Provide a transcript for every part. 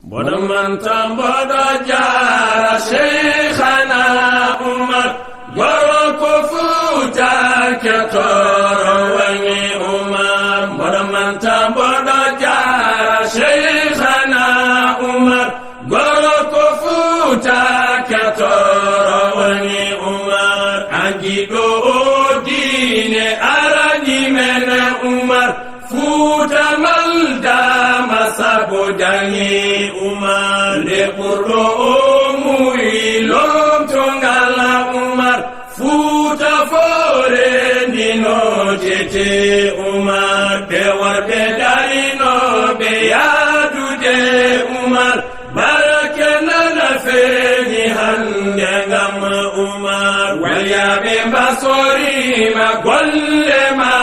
Bonamantam bodo jara Sheikhana Umar Goroko futa ketoro wani Umar Bonamantam bodo jara Sheikhana Umar Goroko futa ketoro wani Umar Angido odine arani mene Umar Futa malda masabodani Umar Lepurdo muilom tongala Umar Futa fore nino jete Umar Bewar bedarino beyadu de Umar Barakena na feni handengam Umar Walya bembasori ma golle ma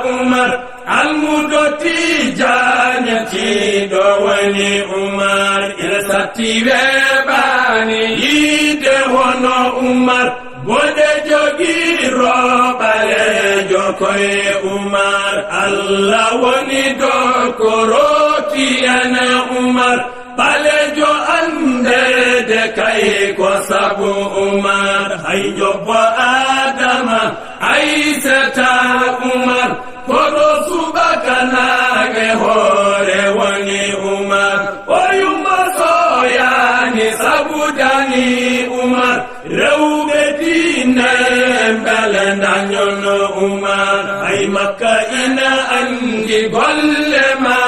Umar Almudoti janati dowani Umar Irsati webani ide hono Umar Bode jogi robale jokoye Umar Allah woni dokoroti ana Umar Balejo ande de kai ko sabu Umar Hayjo ba Adama Aisata Umar Kodo subakana ge hore wani Umar Oyuma soyani sabudani Umar Rewbe dine mbelendanyon Umar Ay makka ina andi golle ma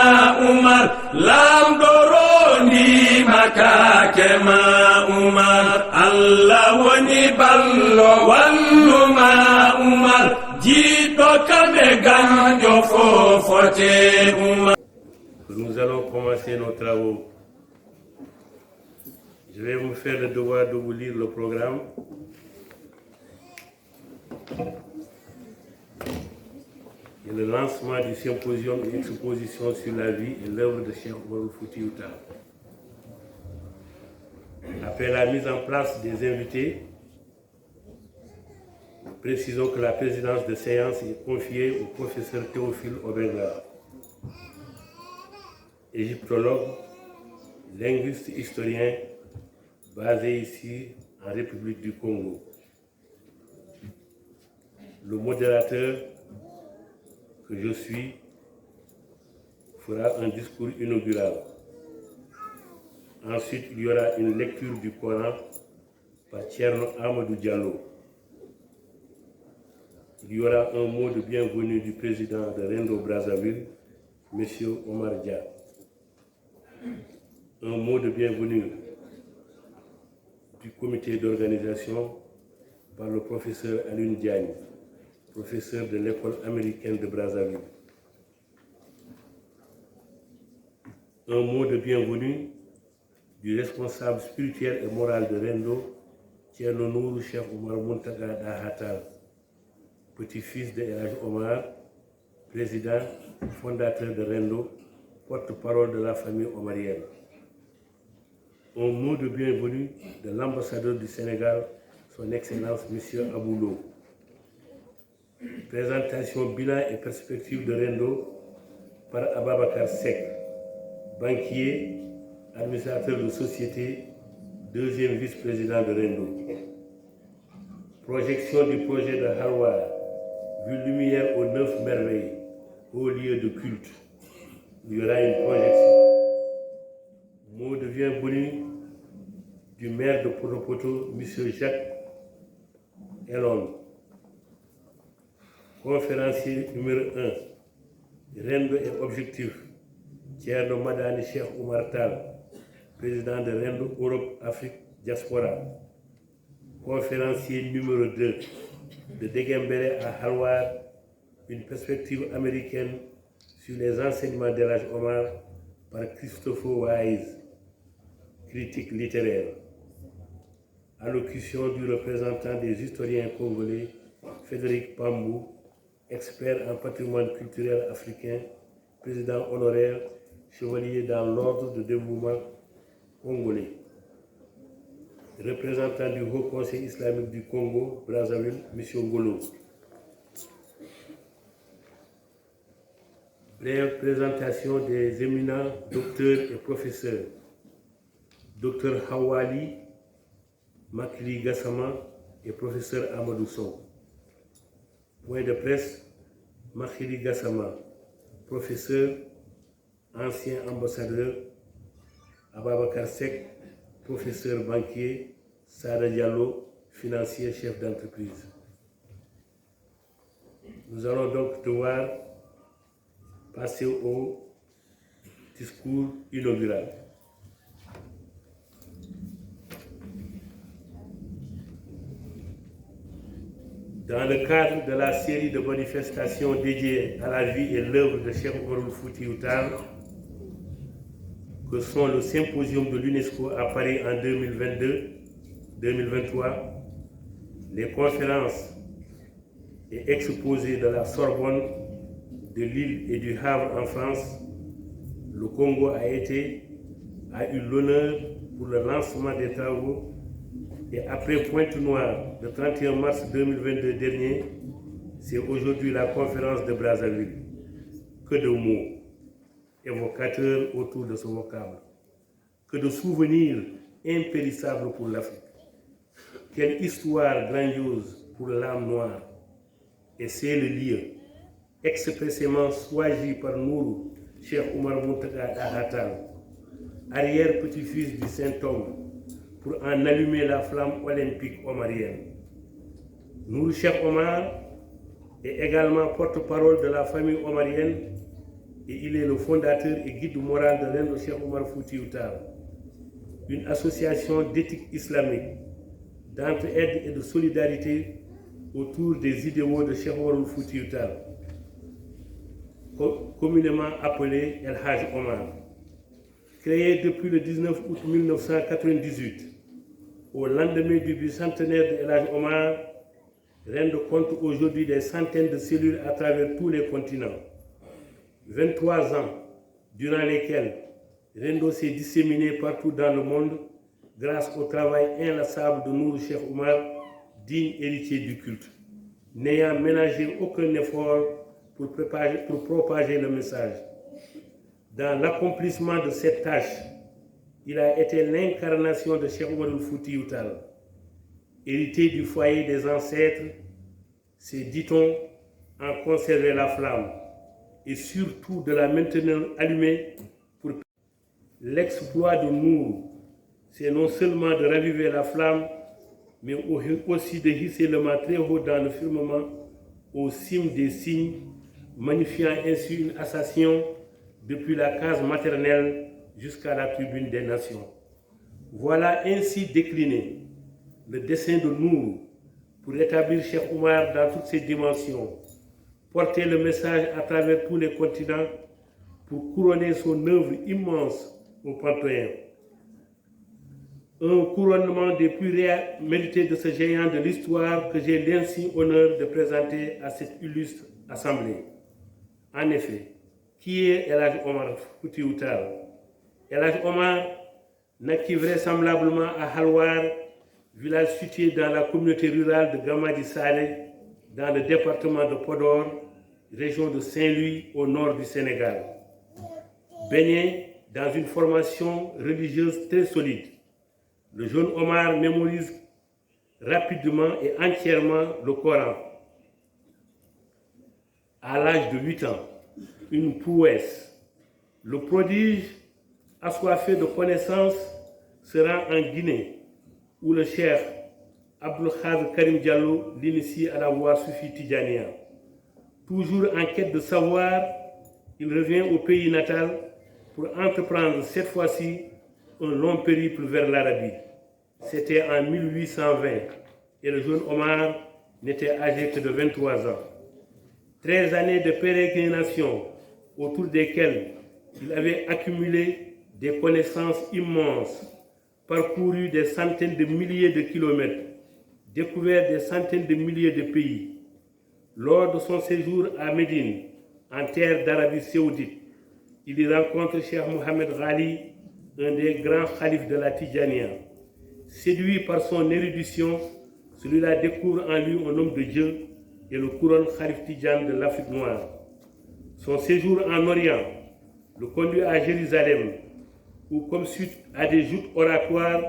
Umar Lam doroni makake ma Umar Allah wani ballo wallu ma Umar Nous allons commencer nos travaux. Je vais vous faire le devoir de vous lire le programme. Et le lancement du symposium et exposition sur la vie et l'œuvre de Cheikh Oumar Foutiyou Tall. Après la mise en place des invités, précisons que la présidence de séance est confiée au professeur Théophile Obenga, égyptologue, linguiste historien, basé ici en République du Congo. Le modérateur que je suis fera un discours inaugural. Ensuite, il y aura une lecture du Coran par Thierno Amadou Diallo. Il y aura un mot de bienvenue du président de Rendo Brazzaville, M. Omar Dia. Un mot de bienvenue du comité d'organisation par le professeur Alun Diagne, professeur de l'école américaine de Brazzaville. Un mot de bienvenue du responsable spirituel et moral de Rendo, Thierno Nourou Cheikh Oumar Muntaga Dahatal, petit-fils de El Omar, président, fondateur de Rendo, porte-parole de la famille omarienne. Un mot de bienvenue de l'ambassadeur du Sénégal, son Excellence M. Aboulo. Présentation, bilan et perspective de Rendo par Ababakar Sek, banquier, administrateur de société, deuxième vice-président de Rendo. Projection du projet de Harwar, vue lumière aux 9 merveilles, au lieu de culte. Il y aura une projection. Mot de bienvenue du maire de Potopoto, M. Jacques Elon. Conférencier numéro 1, Rendo et objectif, Thierno Madani Cheikh Oumar Tall, président de Rendo Europe Afrique Diaspora. Conférencier numéro 2, de Degembere à Halwar, une perspective américaine sur les enseignements d'El Omar par Christopher Wise, critique littéraire. Allocution du représentant des historiens congolais, Frédéric Pambou, expert en patrimoine culturel africain, président honoraire, chevalier dans l'ordre de dévouement congolais. Représentant du Haut Conseil islamique du Congo, Brazzaville, M. Ngolo. Brève présentation des éminents docteurs et professeurs Dr Hawali Makili Gassama et professeur Amadou Sow. Point de presse, Makili Gassama, professeur, ancien ambassadeur, Ababakar Sek, professeur banquier, Sada Diallo, financier, chef d'entreprise. Nous allons donc devoir passer au discours inaugural. Dans le cadre de la série de manifestations dédiées à la vie et l'œuvre de Cheikh Oumar Foutiyou Tall, que sont le symposium de l'UNESCO à Paris en 2022-2023, les conférences et exposés de la Sorbonne, de Lille et du Havre en France, le Congo a eu l'honneur pour le lancement des travaux. Et après Pointe-Noire, le 31 mars 2022 dernier, c'est aujourd'hui la conférence de Brazzaville. Que de mots évocateurs autour de ce vocable. Que de souvenirs impérissables pour l'Afrique. Quelle histoire grandiose pour l'âme noire. Et c'est le lieu expressément choisi par Nourou, Cheikh Oumar Muntaga Daha Tall, arrière-petit-fils du Saint-Homme, pour en allumer la flamme olympique omarienne. Nourou Cheikh Omar est également porte-parole de la famille omarienne et il est le fondateur et guide moral de l'Inde Cheikh Oumar Foutiyou Tall, une association d'éthique islamique, d'entraide et de solidarité autour des idéaux de Cheikh Oumar Foutiyou Tall, communément appelé El Hajj Omar. Créé depuis le 19 août 1998, au lendemain du bicentenaire de El Hajj Omar, Rendo compte aujourd'hui des centaines de cellules à travers tous les continents. 23 ans durant lesquels Rendo s'est disséminé partout dans le monde grâce au travail inlassable de Nourou Cheikh Oumar, digne héritier du culte, n'ayant ménagé aucun effort pour propager le message. Dans l'accomplissement de cette tâche, il a été l'incarnation de Cheikh Oumar Foutiyou Tall. Hérité du foyer des ancêtres, c'est, dit-on, en conserver la flamme et surtout de la maintenir allumée pour l'exploit de Nourou. C'est non seulement de raviver la flamme, mais aussi de hisser le mât très haut dans le firmament, au cime des signes, magnifiant ainsi une ascension depuis la case maternelle jusqu'à la tribune des nations. Voilà ainsi décliné le dessein de Nourou pour établir Cheikh Oumar dans toutes ses dimensions, porter le message à travers tous les continents pour couronner son œuvre immense au Panthéon. Un couronnement des plus mérités de ce géant de l'histoire que j'ai l'insigne honneur de présenter à cette illustre assemblée. En effet, qui est El Hajj Oumar Foutiyou Tall? El Hajj Omar naquit vraisemblablement à Halwar, village situé dans la communauté rurale de Gamadi Saleh, dans le département de Podor, région de Saint-Louis, au nord du Sénégal. Baigné dans une formation religieuse très solide, le jeune Omar mémorise rapidement et entièrement le Coran. À l'âge de 8 ans, une prouesse. Le prodige, assoiffé de connaissances, se rend en Guinée, où le cheikh Abdul Khadr Karim Diallo l'initie à la voie Soufi Tidjania. Toujours en quête de savoir, il revient au pays natal pour entreprendre cette fois-ci un long périple vers l'Arabie. C'était en 1820 et le jeune Omar n'était âgé que de 23 ans. 13 années de pérégrination autour desquelles il avait accumulé des connaissances immenses, parcouru des centaines de milliers de kilomètres, découvert des centaines de milliers de pays. Lors de son séjour à Médine, en terre d'Arabie Saoudite, il y rencontre Cheikh Mohamed Ghali, un des grands khalifes de la Tidjania. Séduit par son érudition, celui-là découvre en lui un homme de Dieu et le couronne Khalif Tidjan de l'Afrique noire. Son séjour en Orient le conduit à Jérusalem, où, comme suite à des joutes oratoires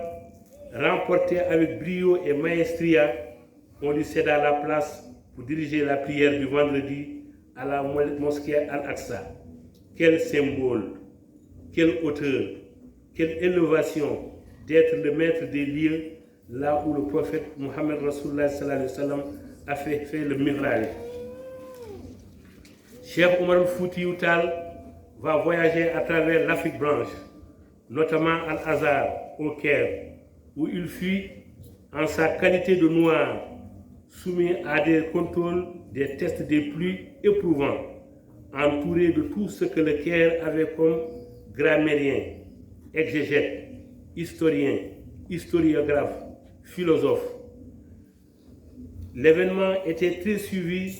remportées avec brio et maestria, on lui céda la place pour diriger la prière du vendredi à la mosquée Al-Aqsa. Quel symbole, quelle hauteur, quelle élévation d'être le maître des lieux là où le prophète Mohammed Rasulullah sallallahu alayhi wa sallam a fait le Mi'raj. Cheikh Omar al-Fouti Tal va voyager à travers l'Afrique blanche, notamment Al-Azhar, au Caire, où il fut, en sa qualité de noir, soumis à des contrôles, des tests des plus éprouvants, entouré de tout ce que le Caire avait comme grammairien, exégète, historien, historiographe, philosophe. L'événement était très suivi,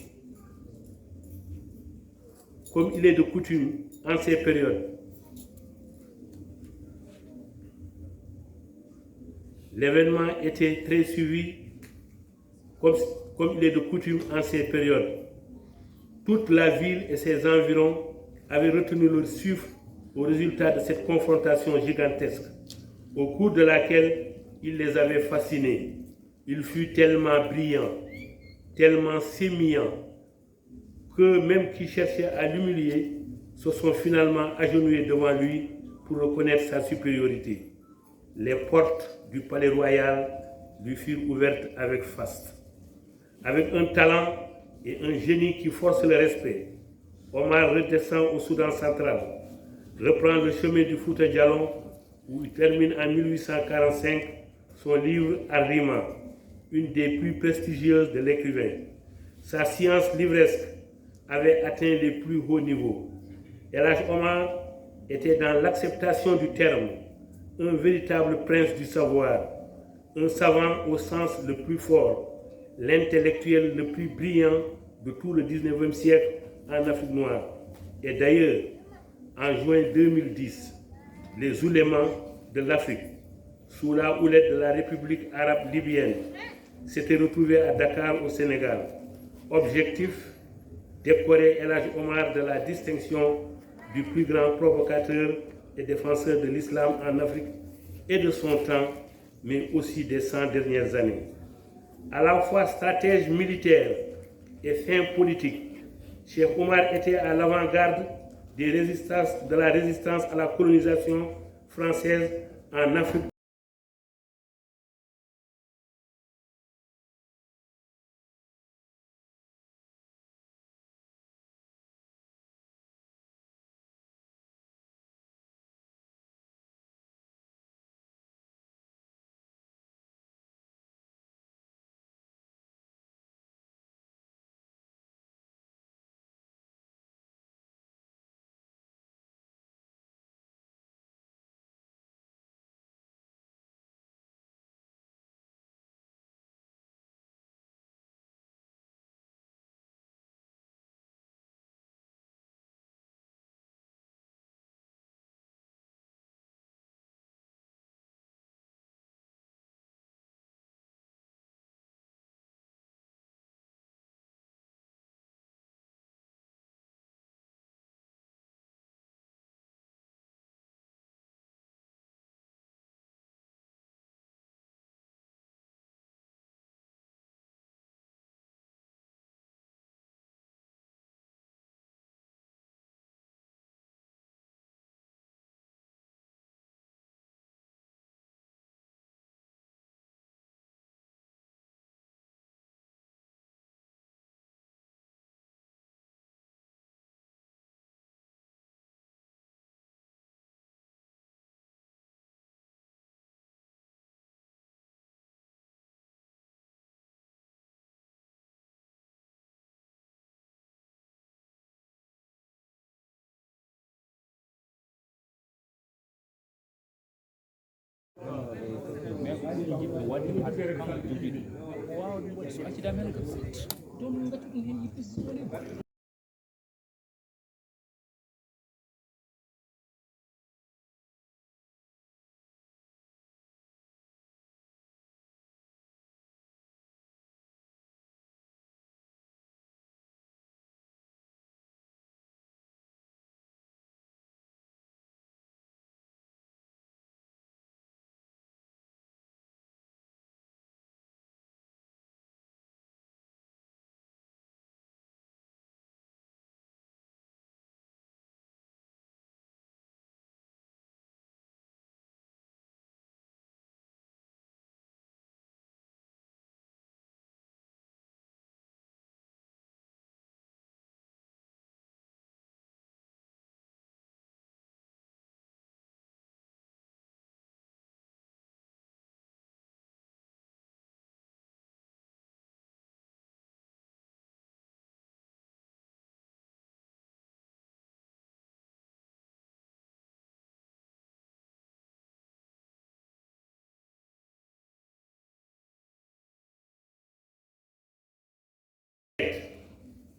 comme il est de coutume en ces périodes. L'événement était très suivi, comme il est de coutume en ces périodes. Toute la ville et ses environs avaient retenu leur souffle au résultat de cette confrontation gigantesque, au cours de laquelle il les avait fascinés. Il fut tellement brillant, tellement sémillant, que même qui cherchaient à l'humilier se sont finalement agenouillés devant lui pour reconnaître sa supériorité. Les portes du palais royal lui furent ouvertes avec faste. Avec un talent et un génie qui forcent le respect, Omar redescend au Soudan central, reprend le chemin du Fouta Djallon, où il termine en 1845 son livre Al-Rima, une des plus prestigieuses de l'écrivain. Sa science livresque avait atteint les plus hauts niveaux. El Hadj Omar était dans l'acceptation du terme un véritable prince du savoir, un savant au sens le plus fort, l'intellectuel le plus brillant de tout le 19e siècle en Afrique noire. Et d'ailleurs, en juin 2010, les oulémas de l'Afrique, sous la houlette de la République arabe libyenne, s'étaient retrouvés à Dakar au Sénégal. Objectif, décorer El Hadj Omar de la distinction du plus grand provocateur et défenseur de l'islam en Afrique et de son temps, mais aussi des 100 dernières années. À la fois stratège militaire et fin politique, Cheikh Omar était à l'avant-garde de la résistance à la colonisation française en Afrique.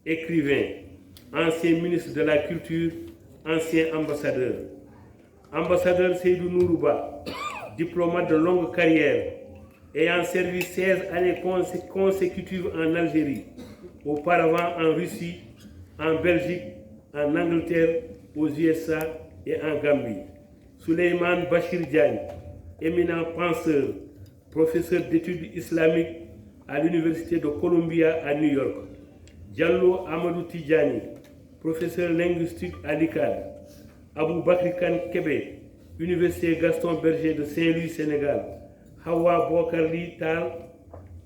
écrivain, ancien ministre de la Culture, ancien ambassadeur. Ambassadeur Seydou Nourouba, diplomate de longue carrière, ayant servi 16 années consécutives en Algérie, auparavant en Russie, en Belgique, en Angleterre, aux USA et en Gambie. Souleymane Bachir Diagne, éminent penseur, professeur d'études islamiques à l'Université de Columbia à New York. Diallo Amadou Tidjani, professeur linguistique à l'ICAD. Abou Bakri Khan Kébé, Université Gaston Berger de Saint-Louis, Sénégal. Hawa Bokarli Tal,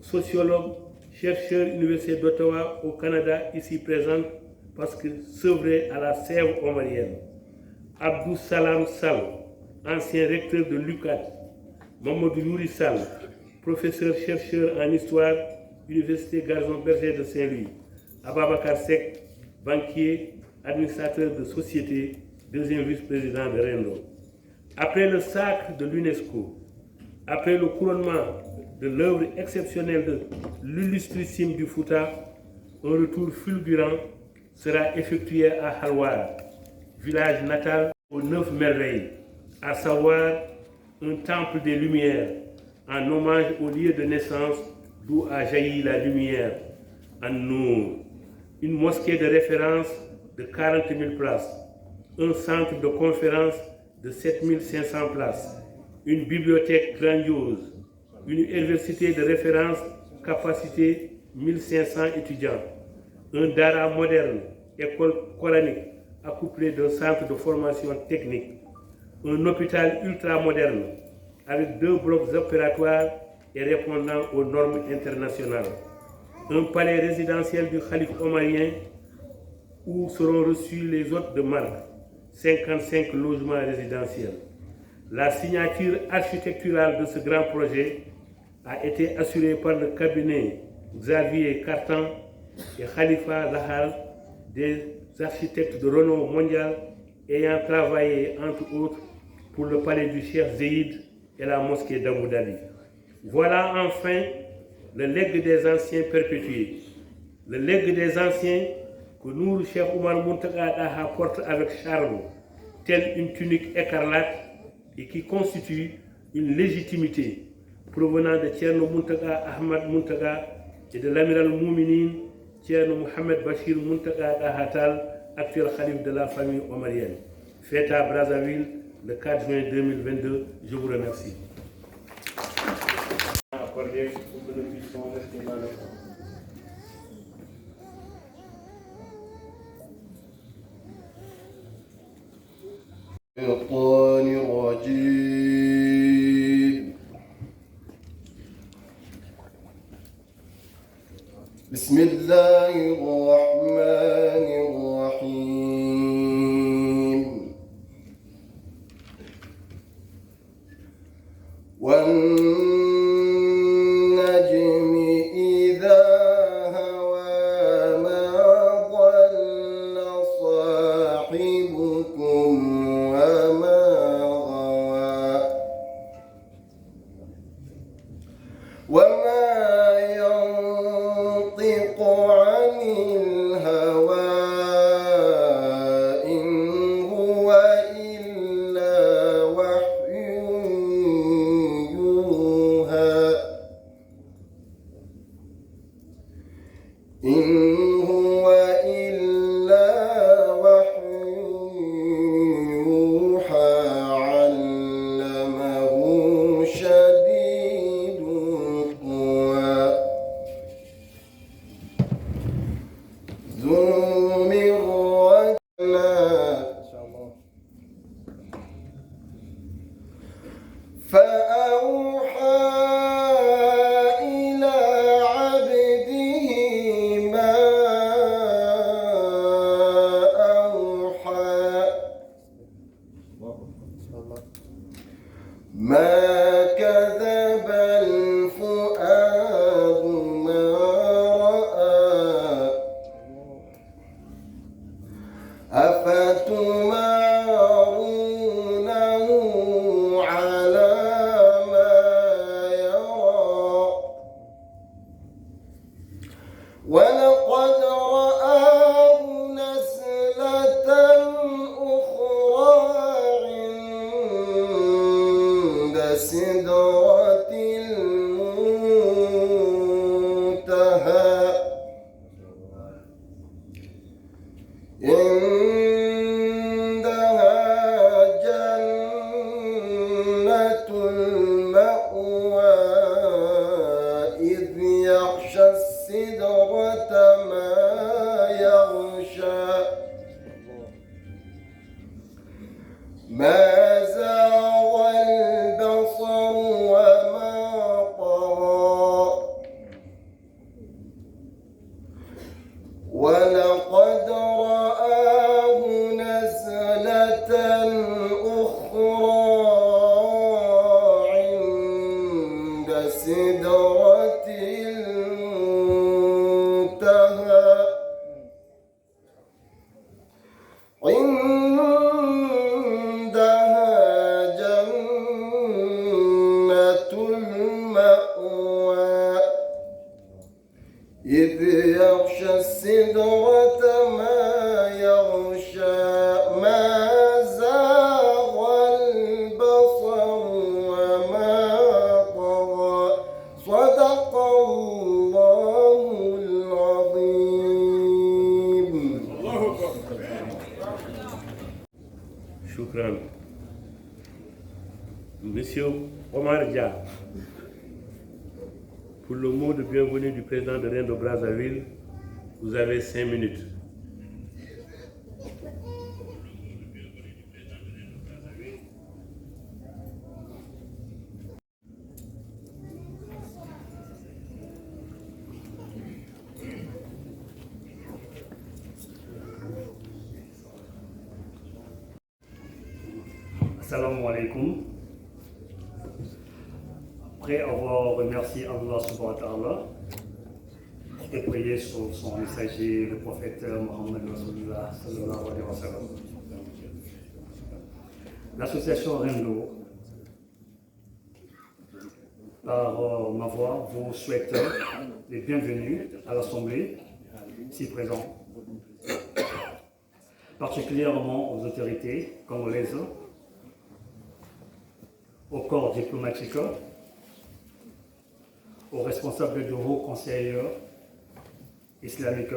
sociologue, chercheur, Université d'Ottawa au Canada, ici présente parce que sevré à la sève omarienne. Abdou Salam Sall, ancien recteur de l'UQAD. Mamadou Youri Sall, professeur chercheur en histoire, Université Gaston Berger de Saint-Louis. Ababakar Sek, banquier, administrateur de société, deuxième vice-président de Rendo. Après le sacre de l'UNESCO, après le couronnement de l'œuvre exceptionnelle de l'illustrissime du Fouta, un retour fulgurant sera effectué à Halwar, village natal aux 9 merveilles, à savoir un temple des Lumières, en hommage au lieu de naissance d'où a jailli la lumière, en Nour, une mosquée de référence de 40 000 places, un centre de conférence de 7 500 places, une bibliothèque grandiose, une université de référence, capacité 1500 étudiants, un dara moderne, école coranique, accouplé d'un centre de formation technique, un hôpital ultramoderne avec 2 blocs opératoires et répondant aux normes internationales, un palais résidentiel du Khalif omarien où seront reçus les hôtes de marque, 55 logements résidentiels. La signature architecturale de ce grand projet a été assurée par le cabinet Xavier Cartan et Khalifa Lahal, des architectes de renom mondial ayant travaillé entre autres pour le palais du Cheikh Zayed et la mosquée d'Abu Dhabi. Voilà enfin le legs des anciens perpétué, le legs des anciens que nous, Cheikh Oumar Muntaga Daha, porte avec charme, telle une tunique écarlate et qui constitue une légitimité provenant de Thierno Muntaga Ahmad Muntaga et de l'amiral Mouminin Thierno Mohamed Bachir Muntaga Daha Tall, actuel calife de la famille omarienne. Fête à Brazzaville le 4 juin 2022. Je vous remercie. الشيطان الرجيم بسم الله الرحمن الرحيم والنجم إذا هوى ما ضل صاحبكم وما ينطق عن الهوى إن هو إلا وحي يوحى إن هو إلا وحي يوحى علمه شديد ذو مرة فأوحى إلى عبده ما أوحى ما كذب الفؤاد ما رأى أفتمارونه على ما يرى ولقد رآه سدرة المنتهى عندها جنة المأوى إذ يغشى السدرة ما يغشى ما زاغ البصر وما طغى ولقد رآه نزلة أخرى عند سدرة المنتهى عندها جنة المأوى إذ يغشى السدرة ما يغشى ما زاغ البصر وما طغى صدق الله العظيم. Shukran. Monsieur Omar Dia, pour le mot de bienvenue du président de Rendo Brazzaville, vous avez 5 minutes. Assalamu alaikum. Après avoir remercié Allah subhanahu wa ta'ala et prié sur son messager, le prophète Mohammed Rasulullah sallallahu alayhi wa sallam, l'association Rendo, par ma voix, vous souhaite les bienvenus à l'Assemblée, ici présent, particulièrement aux autorités congolaises, au corps diplomatique, aux responsables de haut conseil islamique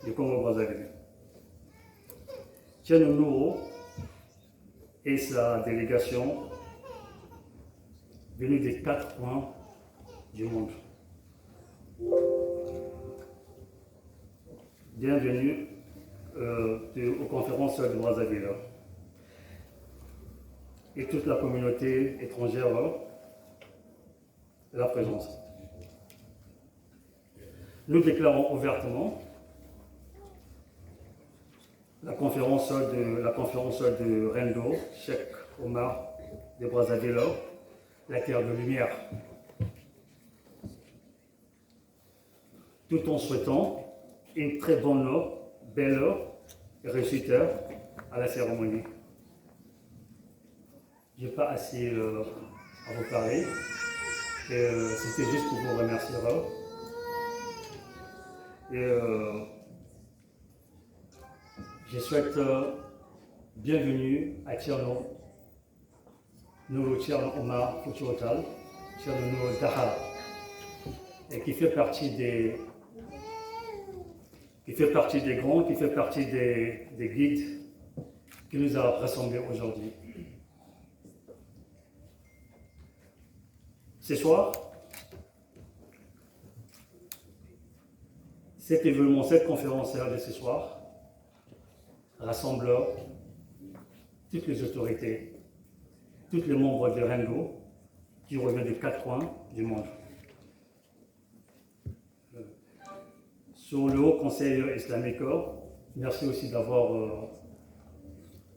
du Congo-Brazzaville. Thierno Nouro et sa délégation venus des 4 coins du monde. Bienvenue aux conférences de Brazzaville et toute la communauté étrangère de la présence. Nous déclarons ouvertement la conférence de Rendo, Cheikh Omar de Brazzaville, la terre de lumière, tout en souhaitant une très bonne, belle réussite à la cérémonie. Je n'ai pas assez à vous parler. C'était juste pour vous remercier. Je souhaite bienvenue à Thierno Omar Futurotal, Thierno Daha, et qui fait partie des grands, qui fait partie des guides qui nous a rassemblés aujourd'hui. Ce soir, cet événement, cette conférence de ce soir, rassemble toutes les autorités, tous les membres de Rendo qui reviennent des 4 coins du monde. Sur le Haut Conseil islamique, merci aussi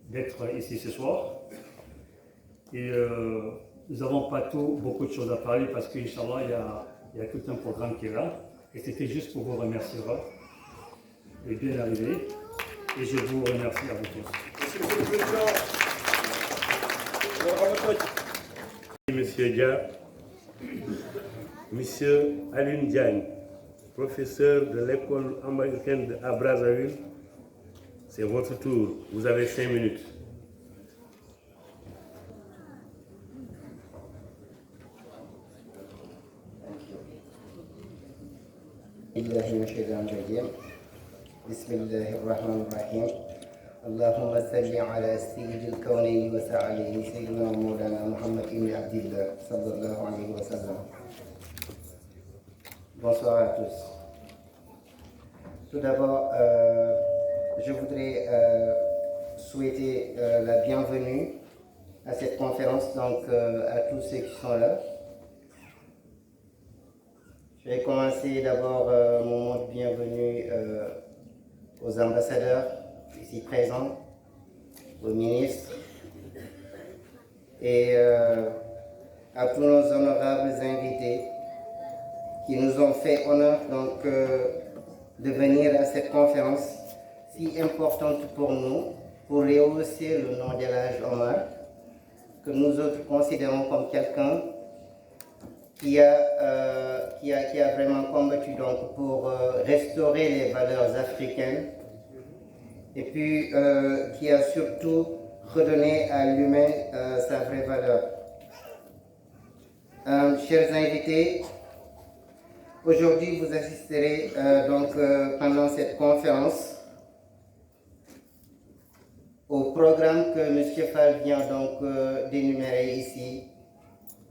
d'être ici ce soir. Et nous n'avons pas beaucoup de choses à parler parce qu'Inch'Allah, il y a tout un programme qui est là. Et c'était juste pour vous remercier de bien arriver. Et je vous remercie à vous tous. Monsieur Dia, Monsieur Aline Diagne, professeur de l'école américaine à Brazzaville, c'est votre tour. Vous avez 5 minutes. بالله من الشيطان الرجيم بسم الله الرحمن الرحيم اللهم صل على سيد الكونين وسعليه سيدنا مولانا محمد بن عبد الله صلى الله عليه وسلم. Bonsoir à tous. Tout d'abord, je voudrais souhaiter la bienvenue à cette conférence, donc à tous ceux qui sont là. Je vais commencer d'abord mon mot de bienvenue aux ambassadeurs ici présents, aux ministres et à tous nos honorables invités qui nous ont fait honneur donc de venir à cette conférence si importante pour nous, pour rehausser le nom d'El-Hadj Omar, que nous autres considérons comme quelqu'un qui a vraiment combattu donc pour restaurer les valeurs africaines et puis qui a surtout redonné à l'humain sa vraie valeur. Chers invités, aujourd'hui vous assisterez pendant cette conférence au programme que M. Fall vient donc d'énumérer ici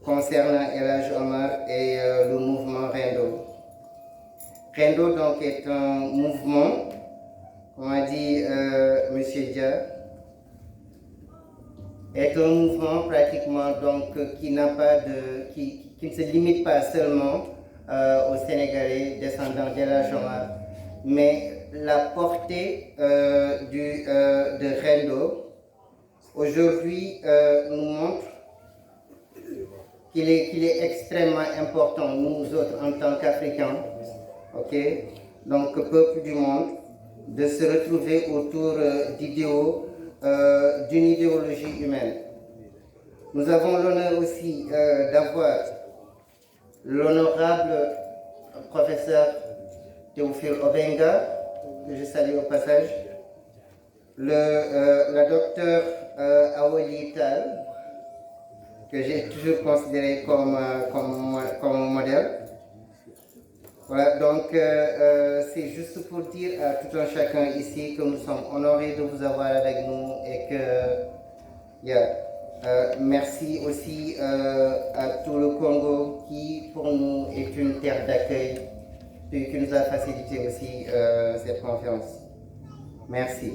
concernant El-Hadj Omar et le mouvement Rendo. Rendo donc est un mouvement, comme a dit M. Dia, est un mouvement pratiquement donc qui ne se limite pas seulement aux Sénégalais descendants d'El-Hadj Omar, mais la portée de Rendo aujourd'hui nous montre qu'il est extrêmement important, nous autres en tant qu'Africains, donc peuple du monde, de se retrouver autour d'idéaux, d'une idéologie humaine. Nous avons l'honneur aussi d'avoir l'honorable professeur Théophile Obenga, que je salue au passage, la docteure Awali Tal, que j'ai toujours considéré comme modèle. Voilà, donc c'est juste pour dire à tout un chacun ici que nous sommes honorés de vous avoir avec nous et que merci aussi à tout le Congo qui pour nous est une terre d'accueil et qui nous a facilité aussi cette conférence. Merci.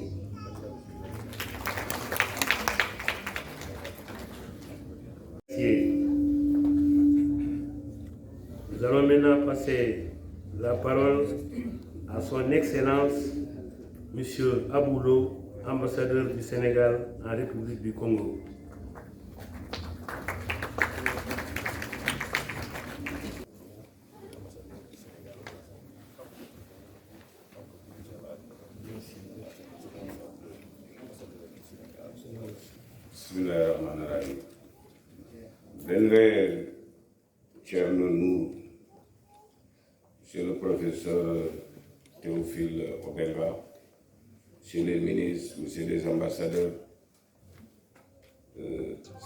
Nous allons maintenant passer la parole à son Excellence, M. Aboulo, ambassadeur du Sénégal en République du Congo. Bismillahirrahmanirrahim. Benre Thierno Nour, Monsieur le professeur Théophile Obenga, Monsieur les ministres, Monsieur les ambassadeurs,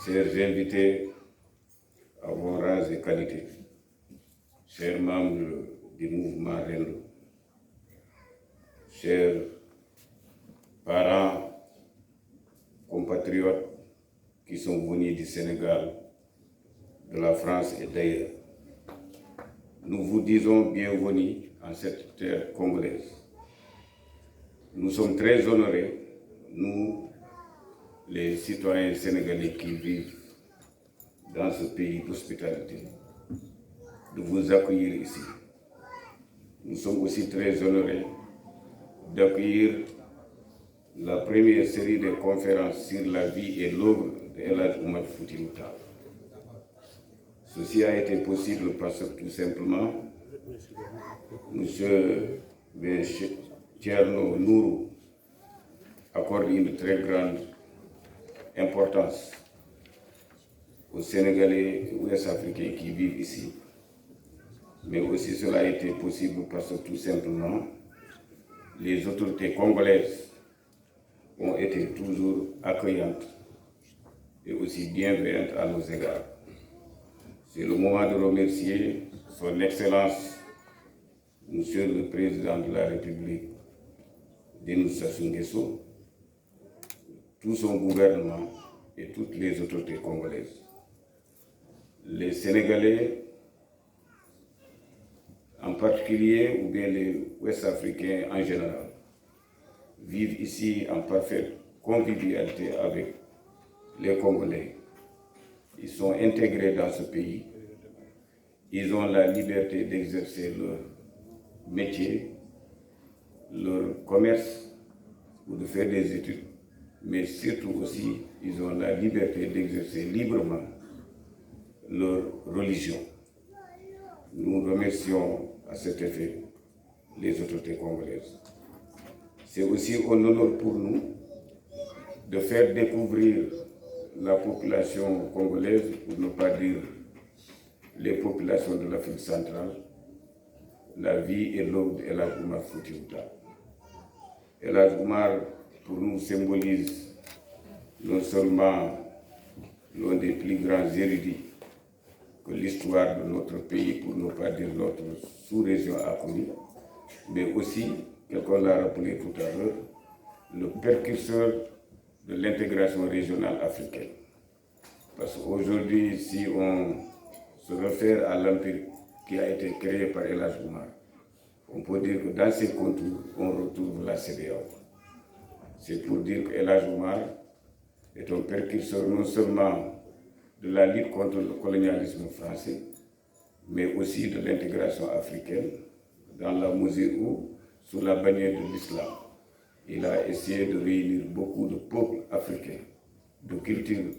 chers invités à vos rangs et qualités, chers membres du mouvement Rendo, chers parents, compatriotes qui sont venus du Sénégal, de la France et d'ailleurs. Nous vous disons bienvenue en cette terre congolaise. Nous sommes très honorés, nous, les citoyens sénégalais qui vivent dans ce pays d'hospitalité, de vous accueillir ici. Nous sommes aussi très honorés d'accueillir la première série de conférences sur la vie et l'œuvre de El-Hadj Omar Foutiyou Tall. Ceci a été possible parce que tout simplement, M. Thierno Nourou accorde une très grande importance aux Sénégalais et Ouest-Africains qui vivent ici. Mais aussi cela a été possible parce que tout simplement, les autorités congolaises ont été toujours accueillantes et aussi bienveillantes à nos égards. C'est le moment de remercier son Excellence Monsieur le Président de la République, Denis Sassou Nguesso, tout son gouvernement et toutes les autorités congolaises. Les Sénégalais, en particulier, ou bien les Ouest-Africains en général, vivent ici en parfaite convivialité avec les Congolais. Ils sont intégrés dans ce pays. Ils ont la liberté d'exercer leur métier, leur commerce ou de faire des études. Mais surtout aussi, ils ont la liberté d'exercer librement leur religion. Nous remercions à cet effet les autorités congolaises. C'est aussi un honneur pour nous de faire découvrir la population congolaise, pour ne pas dire les populations de l'Afrique centrale, la vie et l'œuvre d'El Hadj Oumar Foutiyou Tall. El Hadj Oumar, pour nous, symbolise non seulement l'un des plus grands érudits que l'histoire de notre pays, pour ne pas dire notre sous-région, a connu, mais aussi, comme l'a rappelé tout à l'heure, le précurseur de l'intégration régionale africaine. Parce qu'aujourd'hui, si on se réfère à l'empire qui a été créé par El Hadj Oumar, on peut dire que dans ses contours, on retrouve la CEDEAO. C'est pour dire que El Hadj Oumar est un précurseur non seulement de la lutte contre le colonialisme français, mais aussi de l'intégration africaine, dans la mesure où, sous la bannière de l'islam, il a essayé de réunir beaucoup de peuples africains, de cultures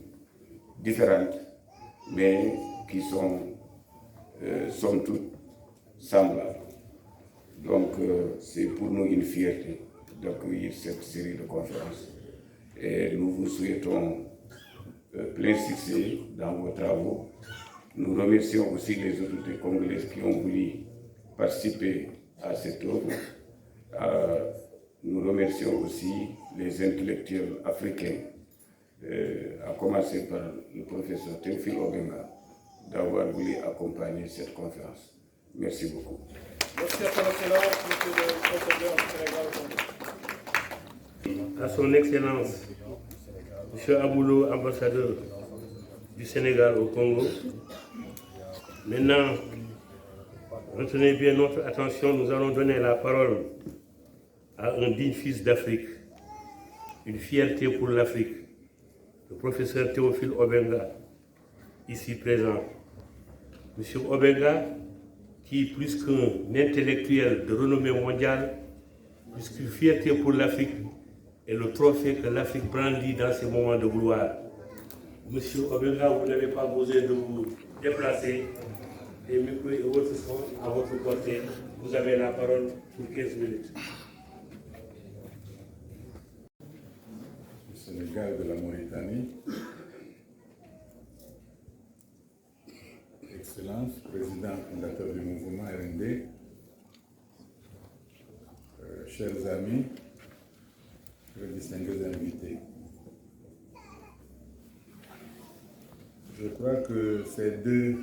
différentes, mais qui sont, somme toute, semblables. Donc, c'est pour nous une fierté d'accueillir cette série de conférences. Et nous vous souhaitons plein succès dans vos travaux. Nous remercions aussi les autorités congolaises qui ont voulu participer à cette œuvre. Nous remercions aussi les intellectuels africains, à commencer par le professeur Théophile Obenga, d'avoir voulu accompagner cette conférence. Merci beaucoup. Merci à son Excellence, Monsieur le Ambassadeur du Sénégal au Congo. À son Excellence, M. Aboulou, ambassadeur du Sénégal au Congo. Maintenant, retenez bien notre attention, nous allons donner la parole à un digne fils d'Afrique, une fierté pour l'Afrique, le professeur Théophile Obenga, ici présent. Monsieur Obenga, qui plus qu'un intellectuel de renommée mondiale, plus qu'une fierté pour l'Afrique, est le trophée que l'Afrique brandit dans ces moments de gloire. Monsieur Obenga, vous n'avez pas besoin de vous déplacer. Les micros et autres sont à votre portée. Vous avez la parole pour 15 minutes. Du Sénégal, de la Mauritanie, Excellence, président fondateur du mouvement RND, chers amis, très distingués invités. Je crois que ces 2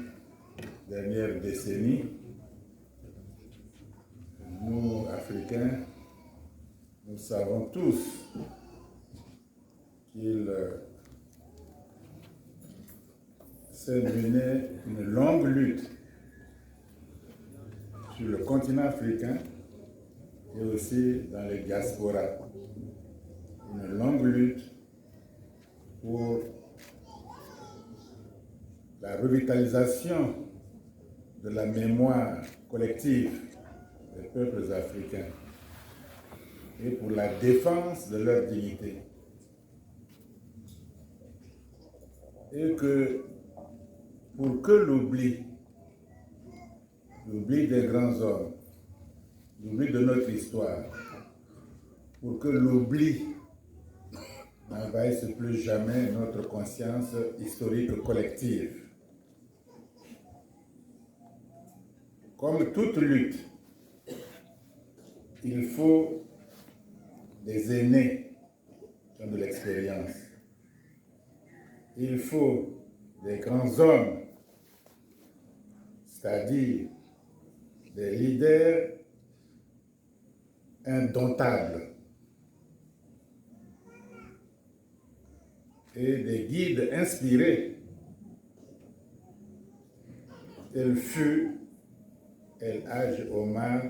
dernières décennies, nous, Africains, nous savons tous qu'il s'est mené une longue lutte sur le continent africain et aussi dans les diasporas. Une longue lutte pour la revitalisation de la mémoire collective des peuples africains et pour la défense de leur dignité. Et que pour que l'oubli des grands hommes, l'oubli de notre histoire, pour que l'oubli n'envahisse plus jamais notre conscience historique collective. Comme toute lutte, il faut des aînés qui ont de l'expérience. Il faut des grands hommes, c'est-à-dire des leaders indomptables et des guides inspirés, tel fut El Hadj Omar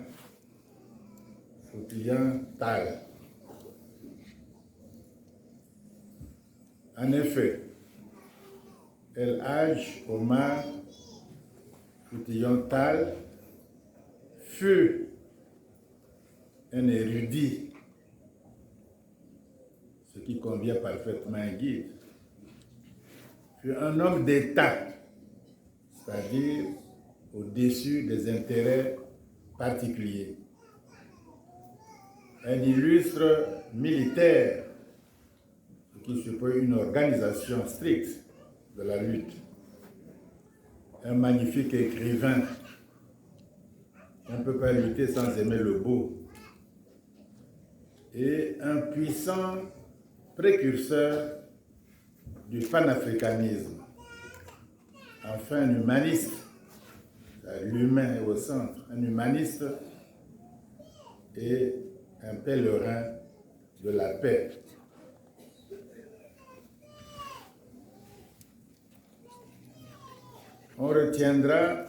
Foutiyou Tall. En effet, El Hadj Omar Foutiyou Tall fut un érudit, ce qui convient parfaitement à un guide, fut un homme d'État, c'est-à-dire au-dessus des intérêts particuliers, un illustre militaire, ce qui suppose une organisation stricte de la lutte, un magnifique écrivain. On ne peut pas lutter sans aimer le beau. Et un puissant précurseur du panafricanisme. Enfin, un humaniste, l'humain est au centre, un humaniste et un pèlerin de la paix. On retiendra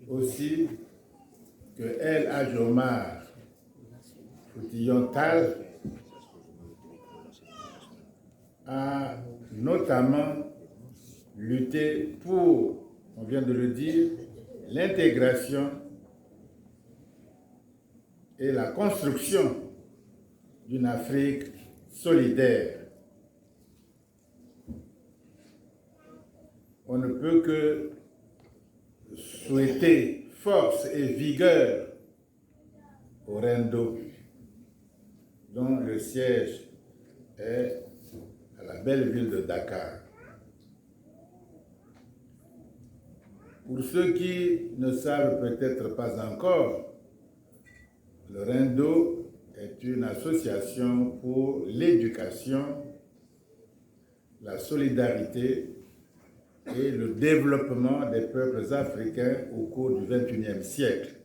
aussi que El Hadj Omar Foutiyou Tall a notamment lutté pour, on vient de le dire, l'intégration et la construction d'une Afrique solidaire. On ne peut que souhaiter force et vigueur au Rendo, dont le siège est à la belle ville de Dakar. Pour ceux qui ne savent peut-être pas encore, le Rendo est une association pour l'éducation, la solidarité et le développement des peuples africains au cours du XXIe siècle,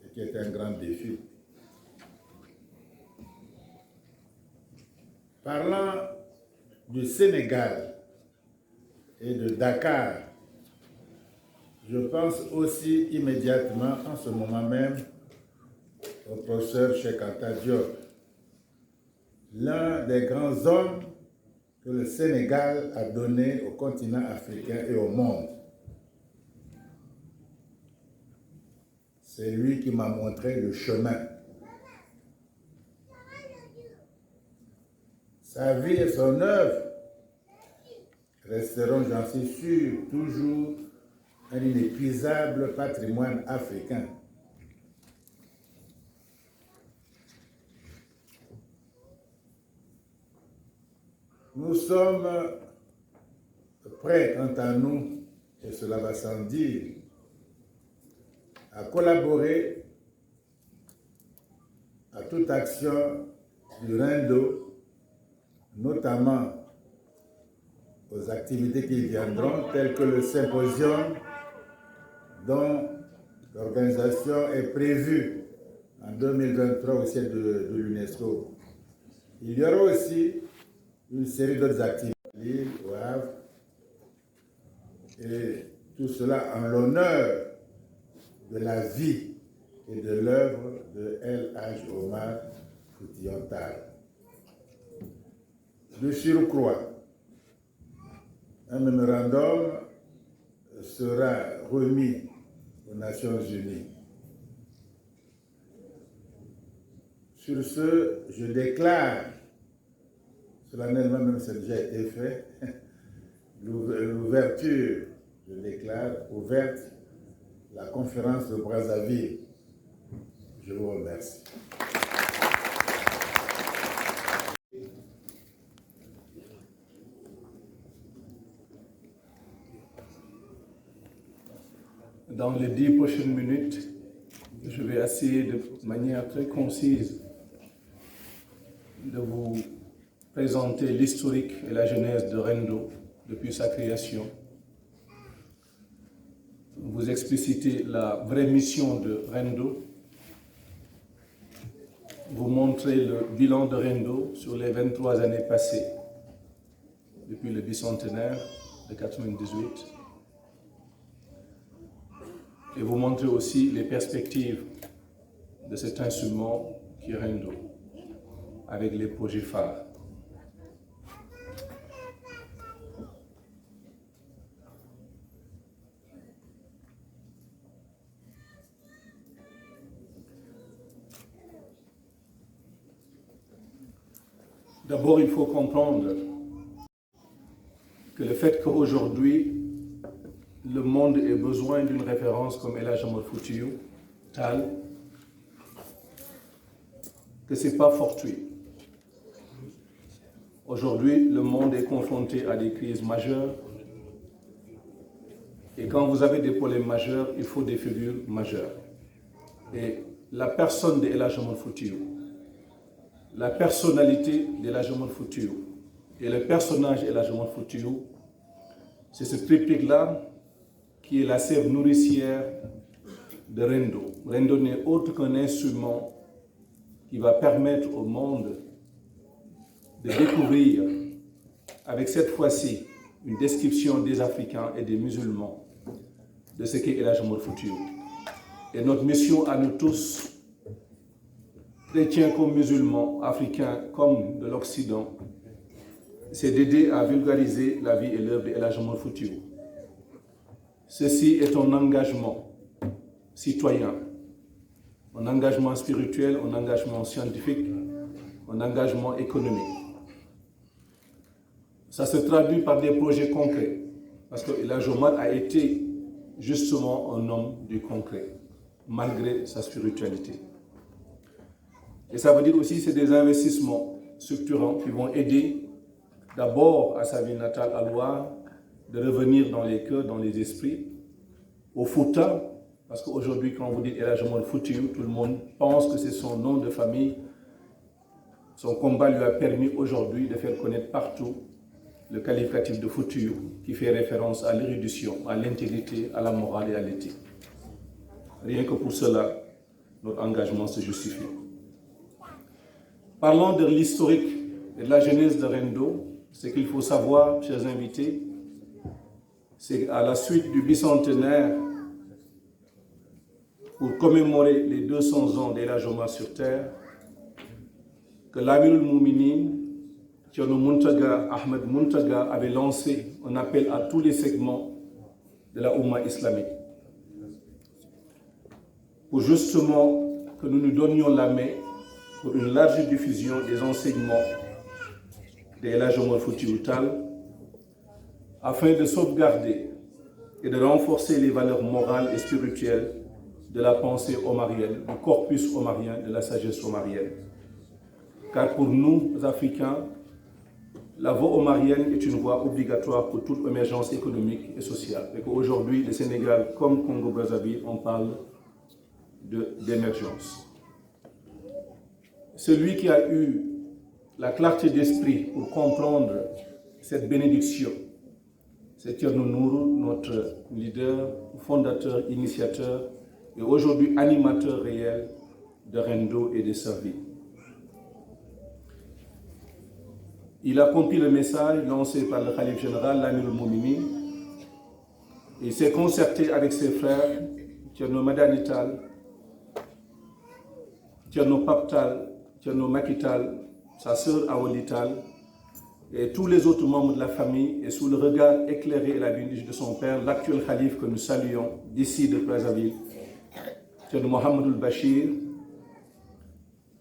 ce qui est un grand défi. Parlant du Sénégal et de Dakar, je pense aussi immédiatement, en ce moment même, au professeur Cheikh Anta Diop, l'un des grands hommes que le Sénégal a donné au continent africain et au monde. C'est lui qui m'a montré le chemin. Sa vie et son œuvre resteront, j'en suis sûr, toujours un inépuisable patrimoine africain. Nous sommes prêts, quant à nous, et cela va sans dire, à collaborer à toute action du Rendo, notamment aux activités qui viendront, telles que le symposium dont l'organisation est prévue en 2023 au siège de l'UNESCO. Il y aura aussi une série d'autres activités au Havre, et tout cela en l'honneur de la vie et de l'œuvre de El Hadj Omar Foutiyou Tall. De surcroît, un mémorandum sera remis aux Nations Unies. Sur ce, je déclare, solennellement, même si ça a déjà été fait, l'ouverture, je déclare ouverte la conférence de Brazzaville. Je vous remercie. Dans les 10 prochaines minutes, je vais essayer de manière très concise de vous présenter l'historique et la genèse de Rendo depuis sa création, vous expliciter la vraie mission de Rendo vous montrer le bilan de Rendo sur les 23 années passées, depuis le bicentenaire de 98, et vous montrer aussi les perspectives de cet instrument qui est Rendo, avec les projets phares. D'abord, il faut comprendre que le fait qu'aujourd'hui, le monde ait besoin d'une référence comme El Hadj Omar Foutiyou Tall, que ce n'est pas fortuit. Aujourd'hui, le monde est confronté à des crises majeures. Et quand vous avez des problèmes majeurs, il faut des figures majeures. Et la personne de El Hadj Omar Foutiyou, la personnalité d'El Hadj Omar Foutiyou et le personnage d'El Hadj Omar Foutiyou, c'est ce triptyque-là qui est la sève nourricière de Rendo. Rendo n'est autre qu'un instrument qui va permettre au monde de découvrir, avec cette fois-ci, une description des Africains et des musulmans de ce qu'est El Hadj Omar Foutiyou. Et notre mission à nous tous, chrétiens comme musulmans, africains comme de l'Occident, c'est d'aider à vulgariser la vie et l'œuvre de El Hadj Omar Foutiyou. Ceci est un engagement citoyen, un engagement spirituel, un engagement scientifique, un engagement économique. Ça se traduit par des projets concrets, parce que El Hadj Omar a été justement un homme du concret, malgré sa spiritualité. Et ça veut dire aussi que c'est des investissements structurants qui vont aider d'abord à sa ville natale, à Loire, de revenir dans les cœurs, dans les esprits, au Fouta, parce qu'aujourd'hui, quand vous dites El Hadj Omar Foutiyou, tout le monde pense que c'est son nom de famille. Son combat lui a permis aujourd'hui de faire connaître partout le qualificatif de Foutiyou, qui fait référence à l'érudition, à l'intégrité, à la morale et à l'éthique. Rien que pour cela, notre engagement se justifie. Parlons de l'historique et de la genèse de Rendo. Ce qu'il faut savoir, chers invités, c'est qu'à la suite du bicentenaire, pour commémorer les 200 ans d'El Hadj Omar sur terre, que l'Amirul Mouminin, Thierno Mountaga Ahmed Mountaga, avait lancé un appel à tous les segments de la Oumma islamique, pour justement que nous nous donnions la main pour une large diffusion des enseignements de El Hadj Omar Foutiyou Tall, afin de sauvegarder et de renforcer les valeurs morales et spirituelles de la pensée omarienne, du corpus omarien, de la sagesse omarienne. Car pour nous, Africains, la voie omarienne est une voie obligatoire pour toute émergence économique et sociale. Et qu'aujourd'hui, le Sénégal, comme Congo-Brazzaville, on parle d'émergence. Celui qui a eu la clarté d'esprit pour comprendre cette bénédiction, c'est Thierno Nourou, notre leader, fondateur, initiateur et aujourd'hui animateur réel de Rendo et de sa vie. Il a compris le message lancé par le Khalife général, l'Amirul Mouminin. Il s'est concerté avec ses frères, Thierno Madani Tall, Thierno Pape Tall, Thierno Macky Tall, sa sœur Awali Tall, et tous les autres membres de la famille, et sous le regard éclairé et la bénédiction de son père, l'actuel Khalife que nous saluons d'ici de Brazzaville, Thierno Mohamedoul Bachir.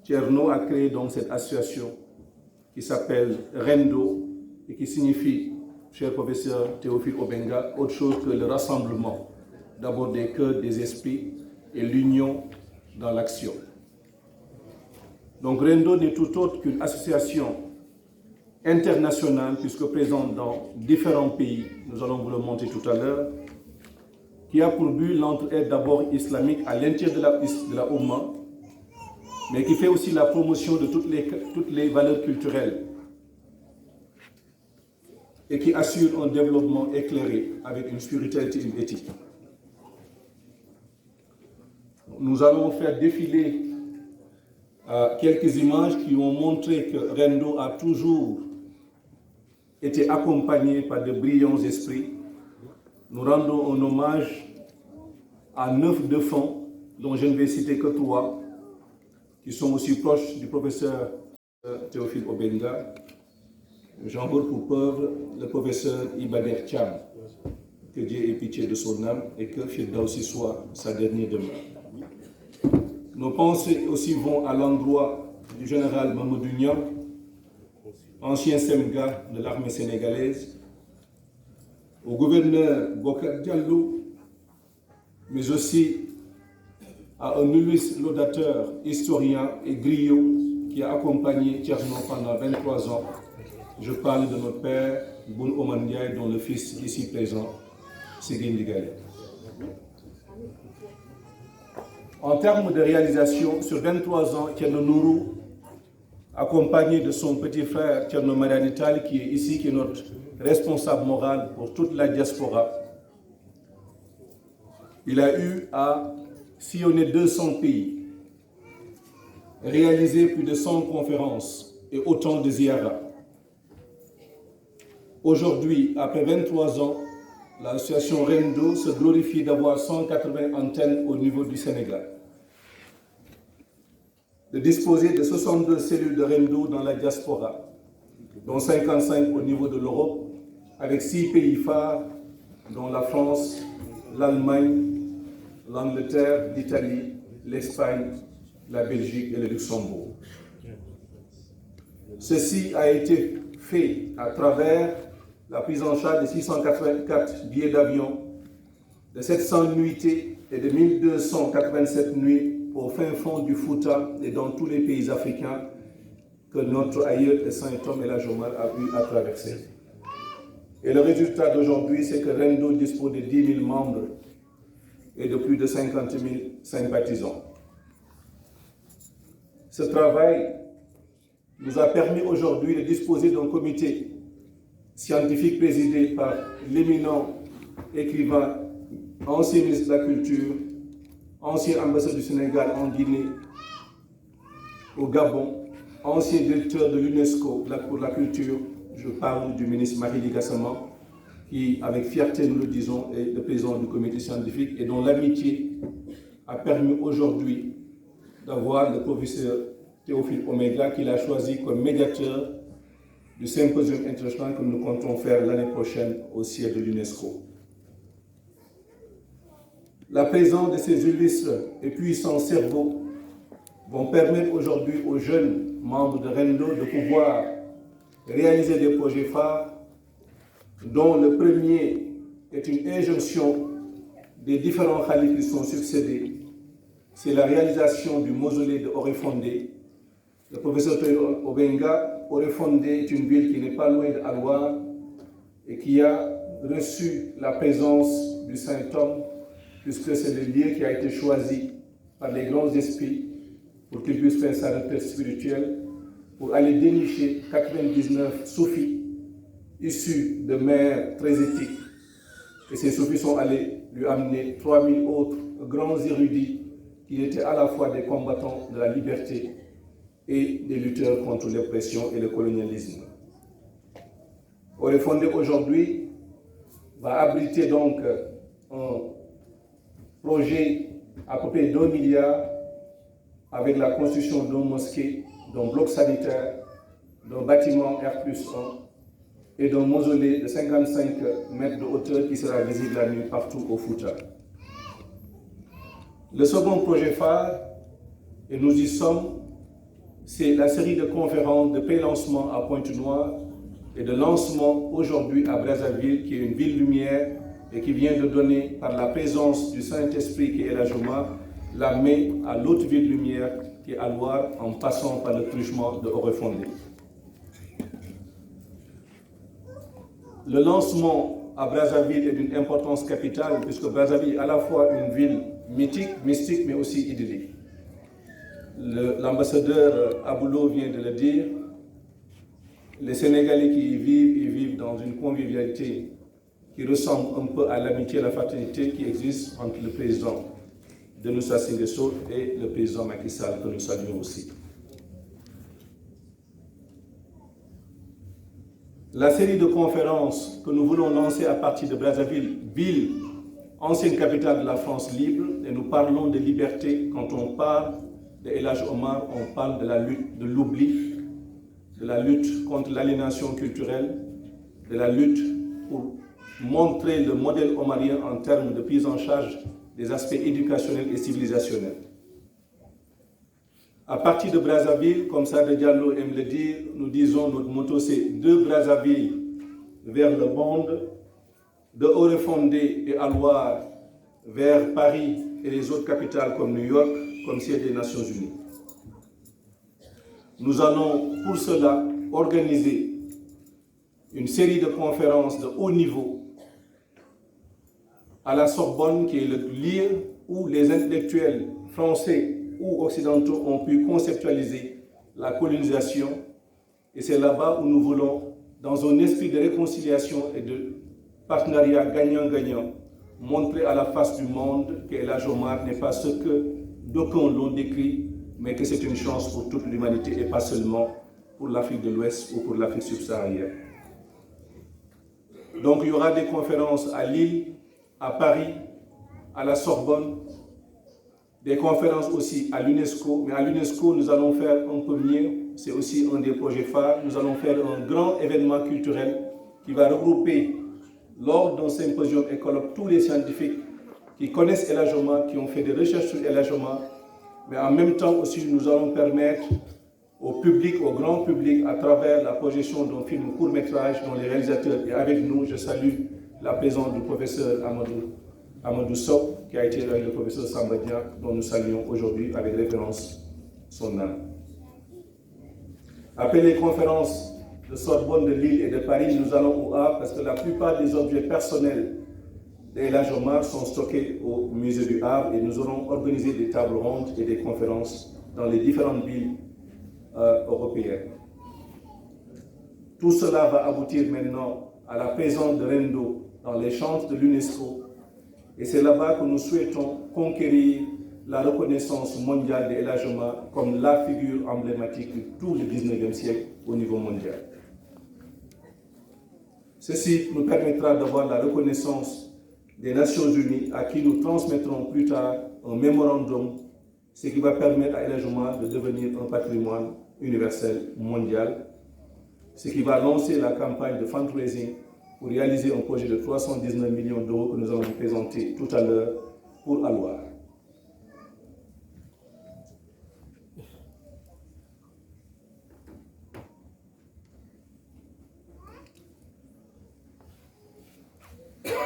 Thierno a créé donc cette association qui s'appelle Rendo et qui signifie, cher professeur Théophile Obenga, autre chose que le rassemblement, d'abord des cœurs, des esprits et l'union dans l'action. Donc Rendo n'est tout autre qu'une association internationale, puisque présente dans différents pays, nous allons vous le montrer tout à l'heure, qui a pour but l'entraide d'abord islamique à l'intérieur de la Oumma, mais qui fait aussi la promotion de toutes les valeurs culturelles et qui assure un développement éclairé avec une spiritualité et une éthique. Nous allons faire défiler quelques images qui ont montré que Rendo a toujours été accompagné par de brillants esprits. Nous rendons un hommage à 9 défunts, dont je ne vais citer que 3, qui sont aussi proches du professeur Théophile Obenga. J'en veux pour preuve le professeur Ibader Cham. Que Dieu ait pitié de son âme et que Firdausi soit sa dernière demeure. Nos pensées aussi vont à l'endroit du général Mamadou Niang, ancien SEMGA de l'armée sénégalaise, au gouverneur Bokar Diallo, mais aussi à un illustre laudateur, historien et griot qui a accompagné Tcherno pendant 23 ans. Je parle de notre père, Boun Oman Ndiaye, dont le fils ici présent, Séguin Digaye. En termes de réalisation, sur 23 ans, Tcherno Nourou, accompagné de son petit frère Tcherno Marianital, qui est ici, qui est notre responsable moral pour toute la diaspora, il a eu à sillonner 200 pays, réaliser plus de 100 conférences et autant de ziyaras. Aujourd'hui, après 23 ans, l'association Rendo se glorifie d'avoir 180 antennes au niveau du Sénégal, de disposer de 62 cellules de Rendo dans la diaspora, dont 55 au niveau de l'Europe, avec 6 pays phares, dont la France, l'Allemagne, l'Angleterre, l'Italie, l'Espagne, la Belgique et le Luxembourg. Ceci a été fait à travers la prise en charge de 684 billets d'avion, de 700 nuitées et de 1287 nuits au fin fond du Fouta et dans tous les pays africains que notre aïeul et Saint-Homme et la Jomal a eu à traverser. Et le résultat d'aujourd'hui, c'est que Rendo dispose de 10 000 membres et de plus de 50 000 sympathisants. Ce travail nous a permis aujourd'hui de disposer d'un comité scientifique présidé par l'éminent écrivain, ancien ministre de la Culture, ancien ambassadeur du Sénégal en Guinée, au Gabon, ancien directeur de l'UNESCO pour la culture. Je parle du ministre Mahili Gassama, qui, avec fierté, nous le disons, est le président du comité scientifique et dont l'amitié a permis aujourd'hui d'avoir le professeur Théophile Obenga, qu'il a choisi comme médiateur du symposium international que nous comptons faire l'année prochaine au siège de l'UNESCO. La présence de ces illustres et puissants cerveaux vont permettre aujourd'hui aux jeunes membres de Rendo de pouvoir réaliser des projets phares, dont le premier est une injonction des différents khalifes qui sont succédés. C'est la réalisation du mausolée de Oréfondé. Le professeur Théophile Obenga, Oréfondé est une ville qui n'est pas loin de Alouar et qui a reçu la présence du Saint-Homme, puisque c'est le lieu qui a été choisi par les grands esprits pour qu'ils puissent faire sa retraite spirituelle, pour aller dénicher 99 soufis issus de mères très éthiques. Et ces soufis sont allés lui amener 3000 autres grands érudits qui étaient à la fois des combattants de la liberté et des lutteurs contre l'oppression et le colonialisme. Oréfondé aujourd'hui va abriter donc un projet à peu près d'1 milliard avec la construction d'un mosquée, d'un bloc sanitaire, d'un bâtiment R+1 et d'un mausolée de 55 mètres de hauteur qui sera visible la nuit partout au Fouta. Le second projet phare, et nous y sommes, c'est la série de conférences de pré-lancement à Pointe-Noire et de lancement aujourd'hui à Brazzaville, qui est une ville lumière et qui vient de donner, par la présence du Saint-Esprit qui est la Joma, la main à l'autre ville lumière qui est Alouar, en passant par le truchement de Oréfondé. Le lancement à Brazzaville est d'une importance capitale, puisque Brazzaville est à la fois une ville mythique, mystique, mais aussi idyllique. L'ambassadeur Aboulo vient de le dire, les Sénégalais qui y vivent dans une convivialité qui ressemble un peu à l'amitié et la fraternité qui existe entre le président Denis Sassou Nguesso et le président Macky Sall, que nous saluons aussi. La série de conférences que nous voulons lancer à partir de Brazzaville, ville, ancienne capitale de la France libre, et nous parlons de liberté. Quand on parle de El Hadj Omar, on parle de la lutte de l'oubli, de la lutte contre l'aliénation culturelle, de la lutte pour montrer le modèle omarien en termes de prise en charge des aspects éducationnels et civilisationnels. À partir de Brazzaville, comme Sada Diallo aime le dire, nous disons notre motto c'est de Brazzaville vers le monde, de Oréfondé et Alouar vers Paris et les autres capitales comme New York, comme siège des Nations Unies. Nous allons pour cela organiser une série de conférences de haut niveau à la Sorbonne, qui est le lieu où les intellectuels français ou occidentaux ont pu conceptualiser la colonisation. Et c'est là-bas où nous voulons, dans un esprit de réconciliation et de partenariat gagnant-gagnant, montrer à la face du monde que El Hadj Omar n'est pas ce que d'aucuns l'ont décrit, mais que c'est une chance pour toute l'humanité et pas seulement pour l'Afrique de l'Ouest ou pour l'Afrique subsaharienne. Donc il y aura des conférences à Lille, à Paris, à la Sorbonne, des conférences aussi à l'UNESCO. Mais à l'UNESCO, nous allons faire un peu mieux, c'est aussi un des projets phares. Nous allons faire un grand événement culturel qui va regrouper, lors d'un symposium et colloque, tous les scientifiques qui connaissent El Hadj Omar, qui ont fait des recherches sur El Hadj Omar. Mais en même temps aussi, nous allons permettre au public, au grand public, à travers la projection d'un film court-métrage dont les réalisateurs est avec nous. Je salue la présence du professeur Amadou Sow, qui a été avec le professeur Samba Dia, dont nous saluons aujourd'hui avec référence son âme. Après les conférences de Sorbonne, de Lille et de Paris, nous allons au Havre parce que la plupart des objets personnels d'El Hadj Omar sont stockés au musée du Havre et nous aurons organisé des tables rondes et des conférences dans les différentes villes européennes. Tout cela va aboutir maintenant à la présence de Rendo dans les chantres de l'UNESCO. Et c'est là-bas que nous souhaitons conquérir la reconnaissance mondiale d'El Hadj Omar comme la figure emblématique de tout le 19e siècle au niveau mondial. Ceci nous permettra d'avoir la reconnaissance des Nations Unies à qui nous transmettrons plus tard un mémorandum, ce qui va permettre à El Hadj Omar de devenir un patrimoine universel mondial, ce qui va lancer la campagne de fundraising pour réaliser un projet de 319 millions d'euros que nous allons vous présenter tout à l'heure pour Alouar.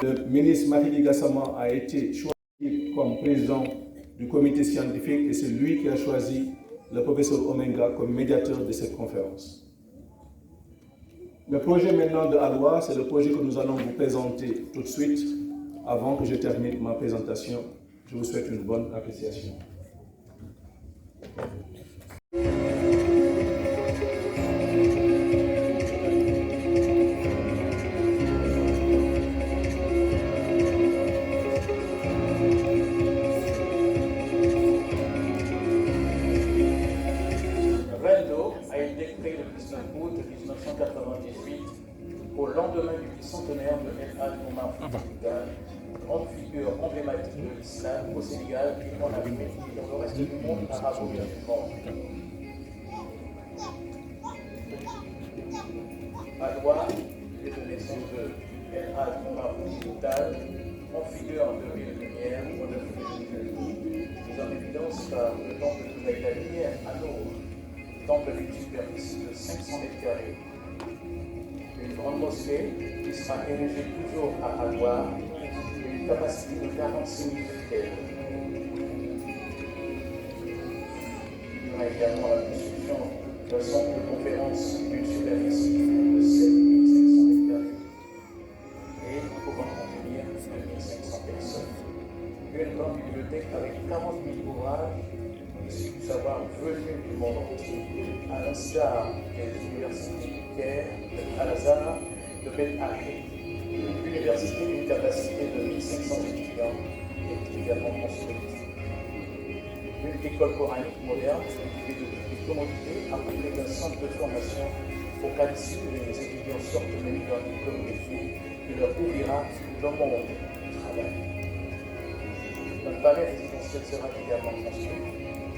Le ministre Mahdi Gassama a été choisi comme président du comité scientifique et c'est lui qui a choisi le professeur Omenga comme médiateur de cette conférence. Le projet maintenant de Alouar, c'est le projet que nous allons vous présenter tout de suite. Avant que je termine ma présentation, je vous souhaite une bonne appréciation. Rendo a été créé le 19 août 1998 au lendemain du centenaire de El Hadj Omar Foutiyou, grande figure emblématique de l'islam au Sénégal et en Afrique et dans le reste du monde arabo-musulman. Alouar, lieu de naissance de El Hadj Omar Foutiyou, en figure de mille lumières au 9 juillet, mis en évidence par le temple de Zaïdani à Nour, temple d'une superficie de 500 mètres carrés. Une grande mosquée qui sera érigée toujours à Alouar, une capacité de 46 000 fidèles. Il y aura également la construction d'un centre de conférence d'une superficie de 7 500 mètres carrés et pouvant contenir 2 500 personnes. Une grande bibliothèque avec 40 000 ouvrages issus du savoir venu du monde entier, à l'instar des universités du Caire, de Al-Azhar, de Ben Ahmed. L'université d'une capacité de 1500 étudiants est également construite. d'une école coranique moderne équipée de toutes les commodités, accompagnée d'un centre de formation pour qu'à l'issue, les étudiants sortent munis d'un diplôme d'études qui leur ouvrira le monde du travail. Un palais résidentiel sera également construit,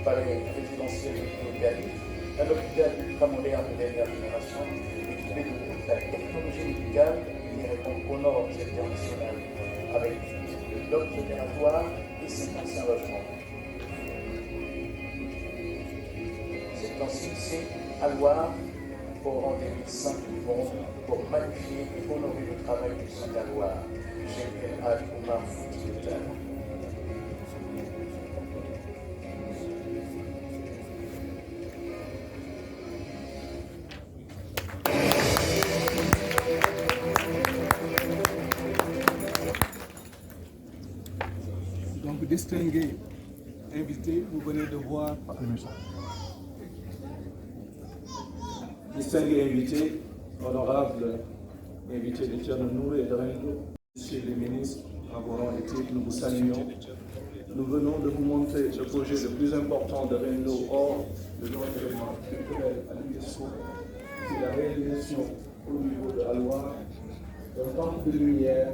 palais résidentiel localisé, un hôpital ultramoderne de dernière génération, équipé de toute la technologie médicale qui répond aux normes internationales, avec de blocs opératoires et 55 logements. C'est ainsi c'est à Loire pour rendre les saints du monde, pour magnifier et honorer le travail du saint de la Loire, Cheikh El Hadj Omar Foutiyou Tall. Donc, distingué invité, vous venez de voir. Distingué invité, honorable invité de Tchernobyl et de Rendo, Monsieur le ministre, en vos rangs été, nous vous saluons. Nous venons de vous montrer le projet le plus important de Rendo hors de l'environnement culturel à l'UNESCO, c'est la réalisation au niveau de la Loire d'un temple de lumière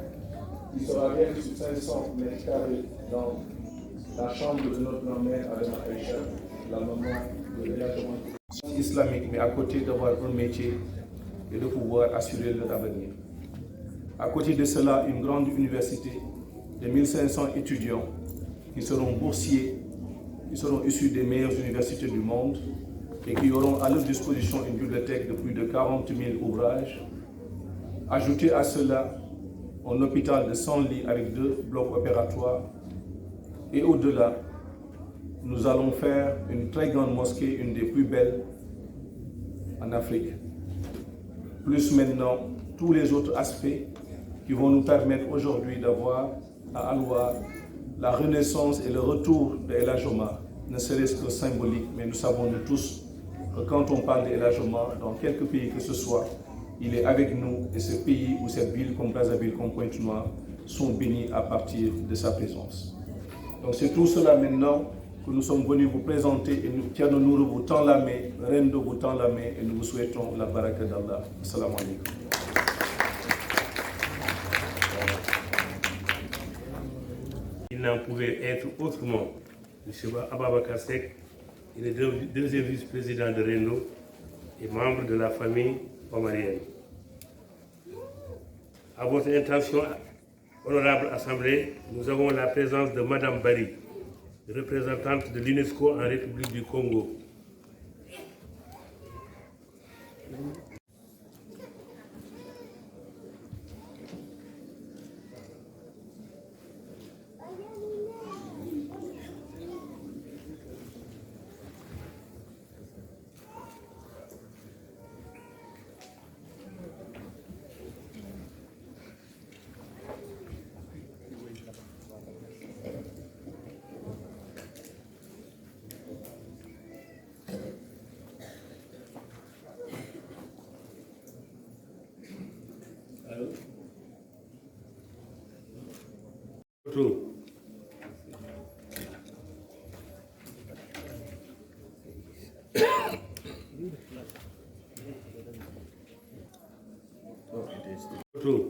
qui sera réalisé sur 500 mètres carrés dans la chambre de notre grand-mère Adama Aïcha, la maman de l'hébergement islamique, mais à côté d'avoir un métier et de pouvoir assurer leur avenir. À côté de cela, une grande université de 1500 étudiants qui seront boursiers, qui seront issus des meilleures universités du monde et qui auront à leur disposition une bibliothèque de plus de 40 000 ouvrages. Ajouté à cela, un hôpital de 100 lits avec 2 blocs opératoires. Et au-delà, nous allons faire une très grande mosquée, une des plus belles en Afrique. Plus maintenant, tous les autres aspects qui vont nous permettre aujourd'hui d'avoir à Al-Loire la renaissance et le retour de El Hadj Omar, ne serait-ce que symbolique, mais nous savons nous tous que quand on parle de El Hadj Omar, dans quelque pays que ce soit, il est avec nous et ce pays ou cette ville comme Brazzaville, comme Pointe-Noire, sont bénis à partir de sa présence. Donc c'est tout cela maintenant que nous sommes venus vous présenter et nous, Thierno Nourou vous tend la main, Rendo vous tend la main et nous vous souhaitons la baraka d'Allah. Assalamu alaikum. Il n'en pouvait être autrement. M. Ababakar Seck, il est deuxième vice-président de Rendo et membre de la famille omarienne. À votre intention, honorable Assemblée, nous avons la présence de Madame Barry, représentante de l'UNESCO en République du Congo. Tout. Tout.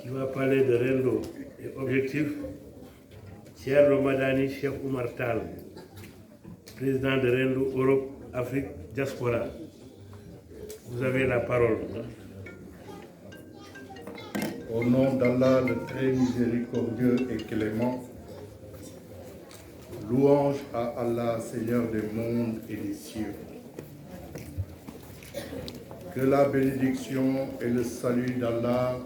Qui va parler de Rendo et objectif. Thierno Madani Cheikh Oumar Tall, président de Rendo Europe, Afrique, Diaspora. Vous avez la parole. Au nom d'Allah, le très miséricordieux et clément, louange à Allah, Seigneur des mondes et des cieux. Que la bénédiction et le salut d'Allah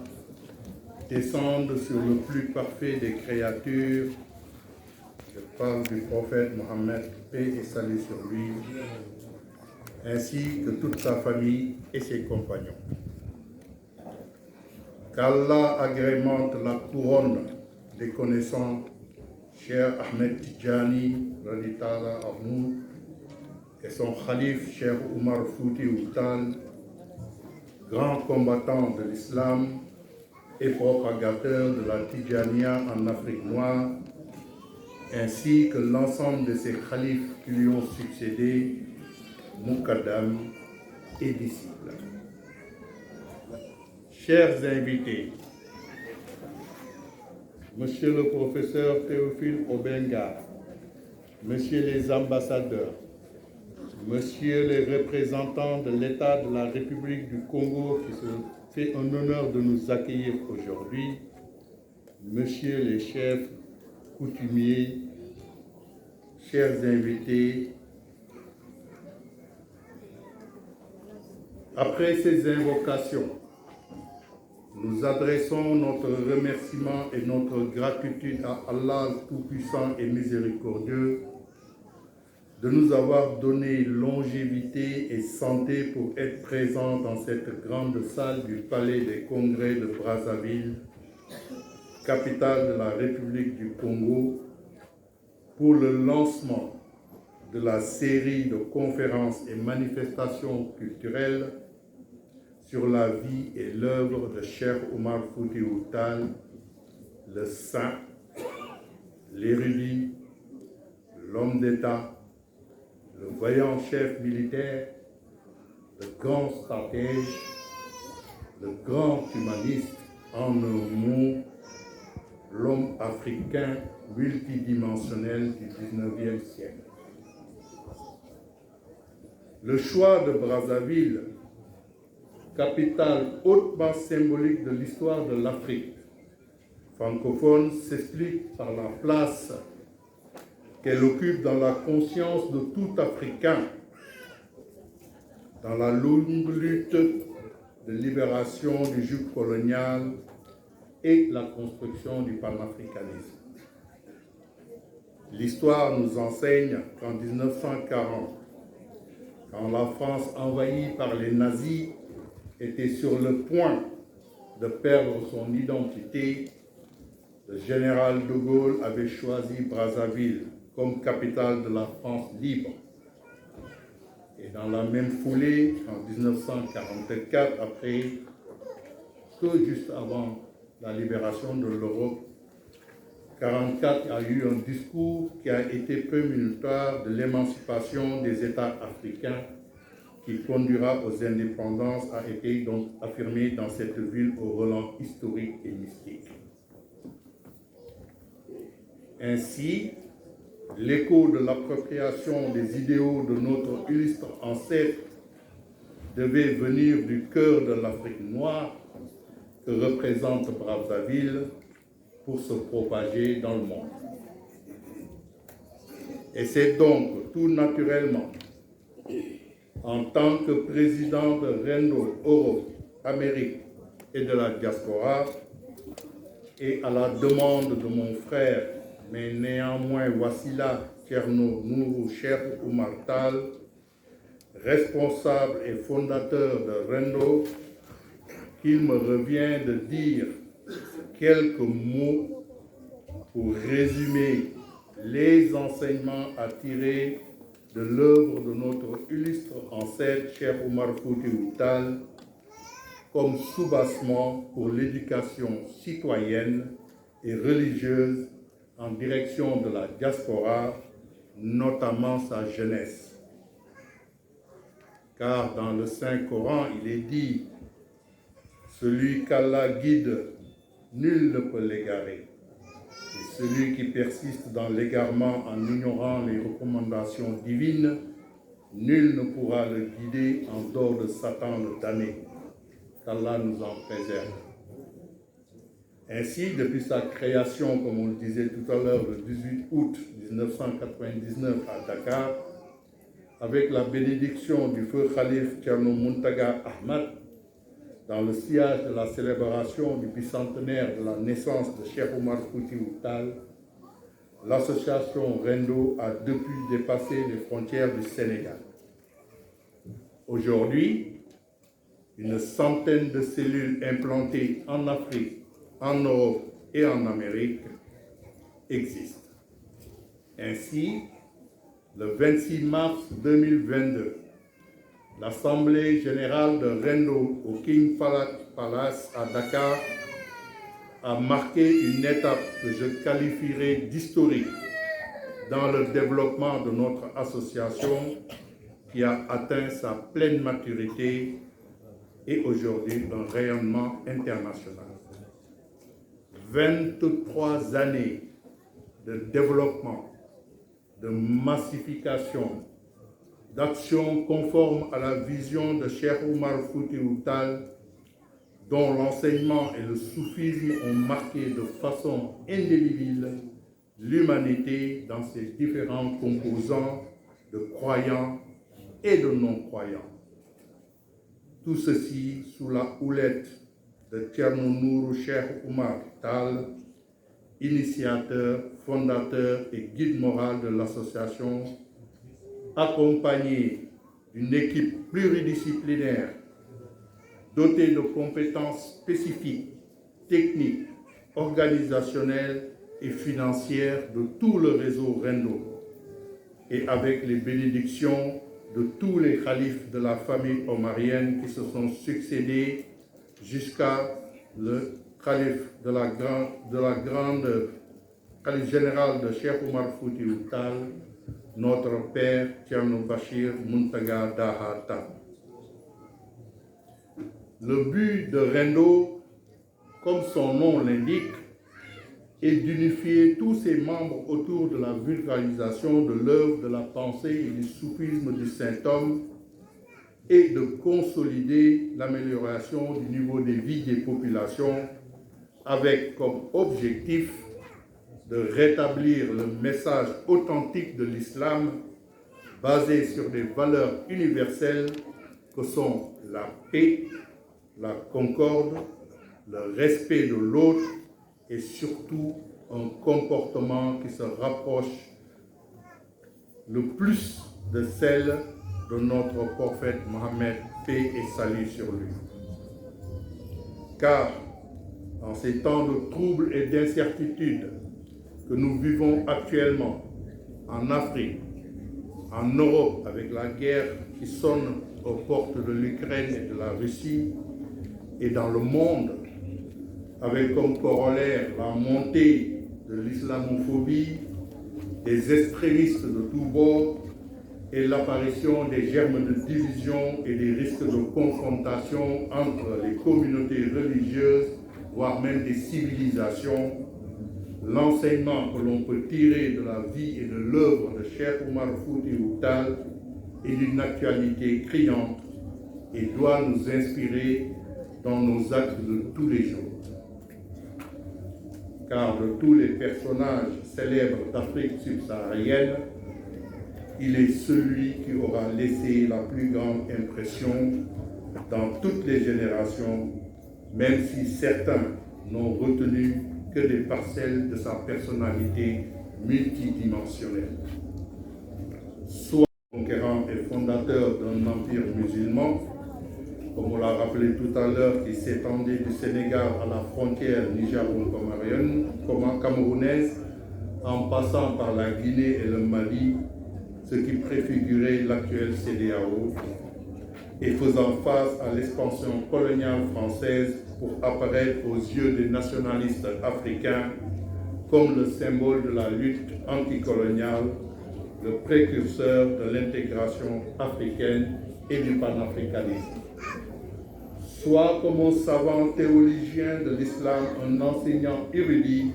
descendent sur le plus parfait des créatures. Je parle du prophète Mohammed, paix et salut sur lui, ainsi que toute sa famille et ses compagnons. Qu'Allah agrémente la couronne des connaissants, cher Ahmed Tidjani, Raditala Arnoul, et son Khalif Cheikh Oumar Foutiyou Tall, grand combattant de l'islam et propagateur de la Tidjania en Afrique noire, ainsi que l'ensemble de ses khalifes qui lui ont succédé, Moukadam et disciples. Chers invités, Monsieur le professeur Théophile Obenga, Messieurs les ambassadeurs, Messieurs les représentants de l'État de la République du Congo qui se fait un honneur de nous accueillir aujourd'hui, Messieurs les chefs coutumiers, chers invités, après ces invocations, nous adressons notre remerciement et notre gratitude à Allah Tout-Puissant et Miséricordieux de nous avoir donné longévité et santé pour être présents dans cette grande salle du Palais des Congrès de Brazzaville, capitale de la République du Congo, pour le lancement de la série de conférences et manifestations culturelles sur la vie et l'œuvre de Cheikh Oumar Foutiyou Tall, le saint, l'érudit, l'homme d'État, le voyant chef militaire, le grand stratège, le grand humaniste, en un mot, l'homme africain multidimensionnel du 19e siècle. Le choix de Brazzaville, capitale hautement symbolique de l'histoire de l'Afrique francophone, s'explique par la place qu'elle occupe dans la conscience de tout Africain dans la longue lutte de libération du joug colonial et la construction du panafricanisme. L'histoire nous enseigne qu'en 1940, quand la France envahie par les nazis était sur le point de perdre son identité, le général de Gaulle avait choisi Brazzaville comme capitale de la France libre. Et dans la même foulée, en 1944, après que juste avant la libération de l'Europe, 1944 a eu un discours qui a été prémonitoire de l'émancipation des États africains qui conduira aux indépendances a été donc affirmé dans cette ville au relent historique et mystique. Ainsi, l'écho de l'appropriation des idéaux de notre illustre ancêtre devait venir du cœur de l'Afrique noire que représente Brazzaville pour se propager dans le monde. Et c'est donc tout naturellement, en tant que président de Rendo, Europe, Amérique et de la diaspora, et à la demande de mon frère, mais néanmoins Wassila Thierno Nourou Cheikh Oumar Tall, responsable et fondateur de Rendo, qu'il me revient de dire quelques mots pour résumer les enseignements à tirer de l'œuvre de notre illustre ancêtre Cheikh Oumar Foutiyou Tall comme soubassement pour l'éducation citoyenne et religieuse en direction de la diaspora, notamment sa jeunesse. Car dans le Saint-Coran, il est dit « Celui qu'Allah guide, nul ne peut l'égarer. Et celui qui persiste dans l'égarement en ignorant les recommandations divines, nul ne pourra le guider en dehors de Satan le damné. Qu'Allah nous en préserve. » Ainsi, depuis sa création, comme on le disait tout à l'heure, le 18 août 1999 à Dakar, avec la bénédiction du feu Khalif Thierno Muntaga Ahmad, dans le sillage de la célébration du bicentenaire de la naissance de Cheikh Oumar Foutiyou Tall, l'association Rendo a depuis dépassé les frontières du Sénégal. Aujourd'hui, une centaine de cellules implantées en Afrique, en Europe et en Amérique existent. Ainsi, le 26 mars 2022, l'Assemblée générale de Rendo au King Fahd Palace à Dakar a marqué une étape que je qualifierais d'historique dans le développement de notre association qui a atteint sa pleine maturité et aujourd'hui un rayonnement international. 23 années de développement, de massification, d'actions conformes à la vision de Cheikh Oumar Foutiyou Tall, dont l'enseignement et le soufisme ont marqué de façon indélébile l'humanité dans ses différents composants de croyants et de non-croyants. Tout ceci sous la houlette de Thierno Nourou Cheikh Oumar Tall, initiateur, fondateur et guide moral de l'association, accompagné d'une équipe pluridisciplinaire dotée de compétences spécifiques, techniques, organisationnelles et financières de tout le réseau Rendo, et avec les bénédictions de tous les khalifes de la famille omarienne qui se sont succédés jusqu'à le calife de la grande calife général de Cheikh Oumar Foutiyou Tall, notre père Thierno Bachir Muntaga Daha Tall. Le but de Rendo, comme son nom l'indique, est d'unifier tous ses membres autour de la vulgarisation de l'œuvre de la pensée et du soufisme du Saint-Homme et de consolider l'amélioration du niveau de vie des populations avec comme objectif de rétablir le message authentique de l'islam basé sur des valeurs universelles que sont la paix, la concorde, le respect de l'autre et surtout un comportement qui se rapproche le plus de celle de notre prophète Mohammed, paix et salut sur lui. Car en ces temps de troubles et d'incertitudes que nous vivons actuellement en Afrique, en Europe avec la guerre qui sonne aux portes de l'Ukraine et de la Russie, et dans le monde avec comme corollaire la montée de l'islamophobie, des extrémistes de tous bords et l'apparition des germes de division et des risques de confrontation entre les communautés religieuses, voire même des civilisations, l'enseignement que l'on peut tirer de la vie et de l'œuvre de Cheikh Oumar Foutiyou Tall est d'une actualité criante et doit nous inspirer dans nos actes de tous les jours. Car de tous les personnages célèbres d'Afrique subsaharienne, il est celui qui aura laissé la plus grande impression dans toutes les générations, même si certains n'ont retenu que des parcelles de sa personnalité multidimensionnelle. Soit conquérant et fondateur d'un empire musulman, comme on l'a rappelé tout à l'heure, qui s'étendait du Sénégal à la frontière nigéro-camerounaise, en passant par la Guinée et le Mali, ce qui préfigurait l'actuel CEDEAO, et faisant face à l'expansion coloniale française pour apparaître aux yeux des nationalistes africains comme le symbole de la lutte anticoloniale, le précurseur de l'intégration africaine et du panafricanisme. Soit comme un savant théologien de l'islam, un enseignant érudit,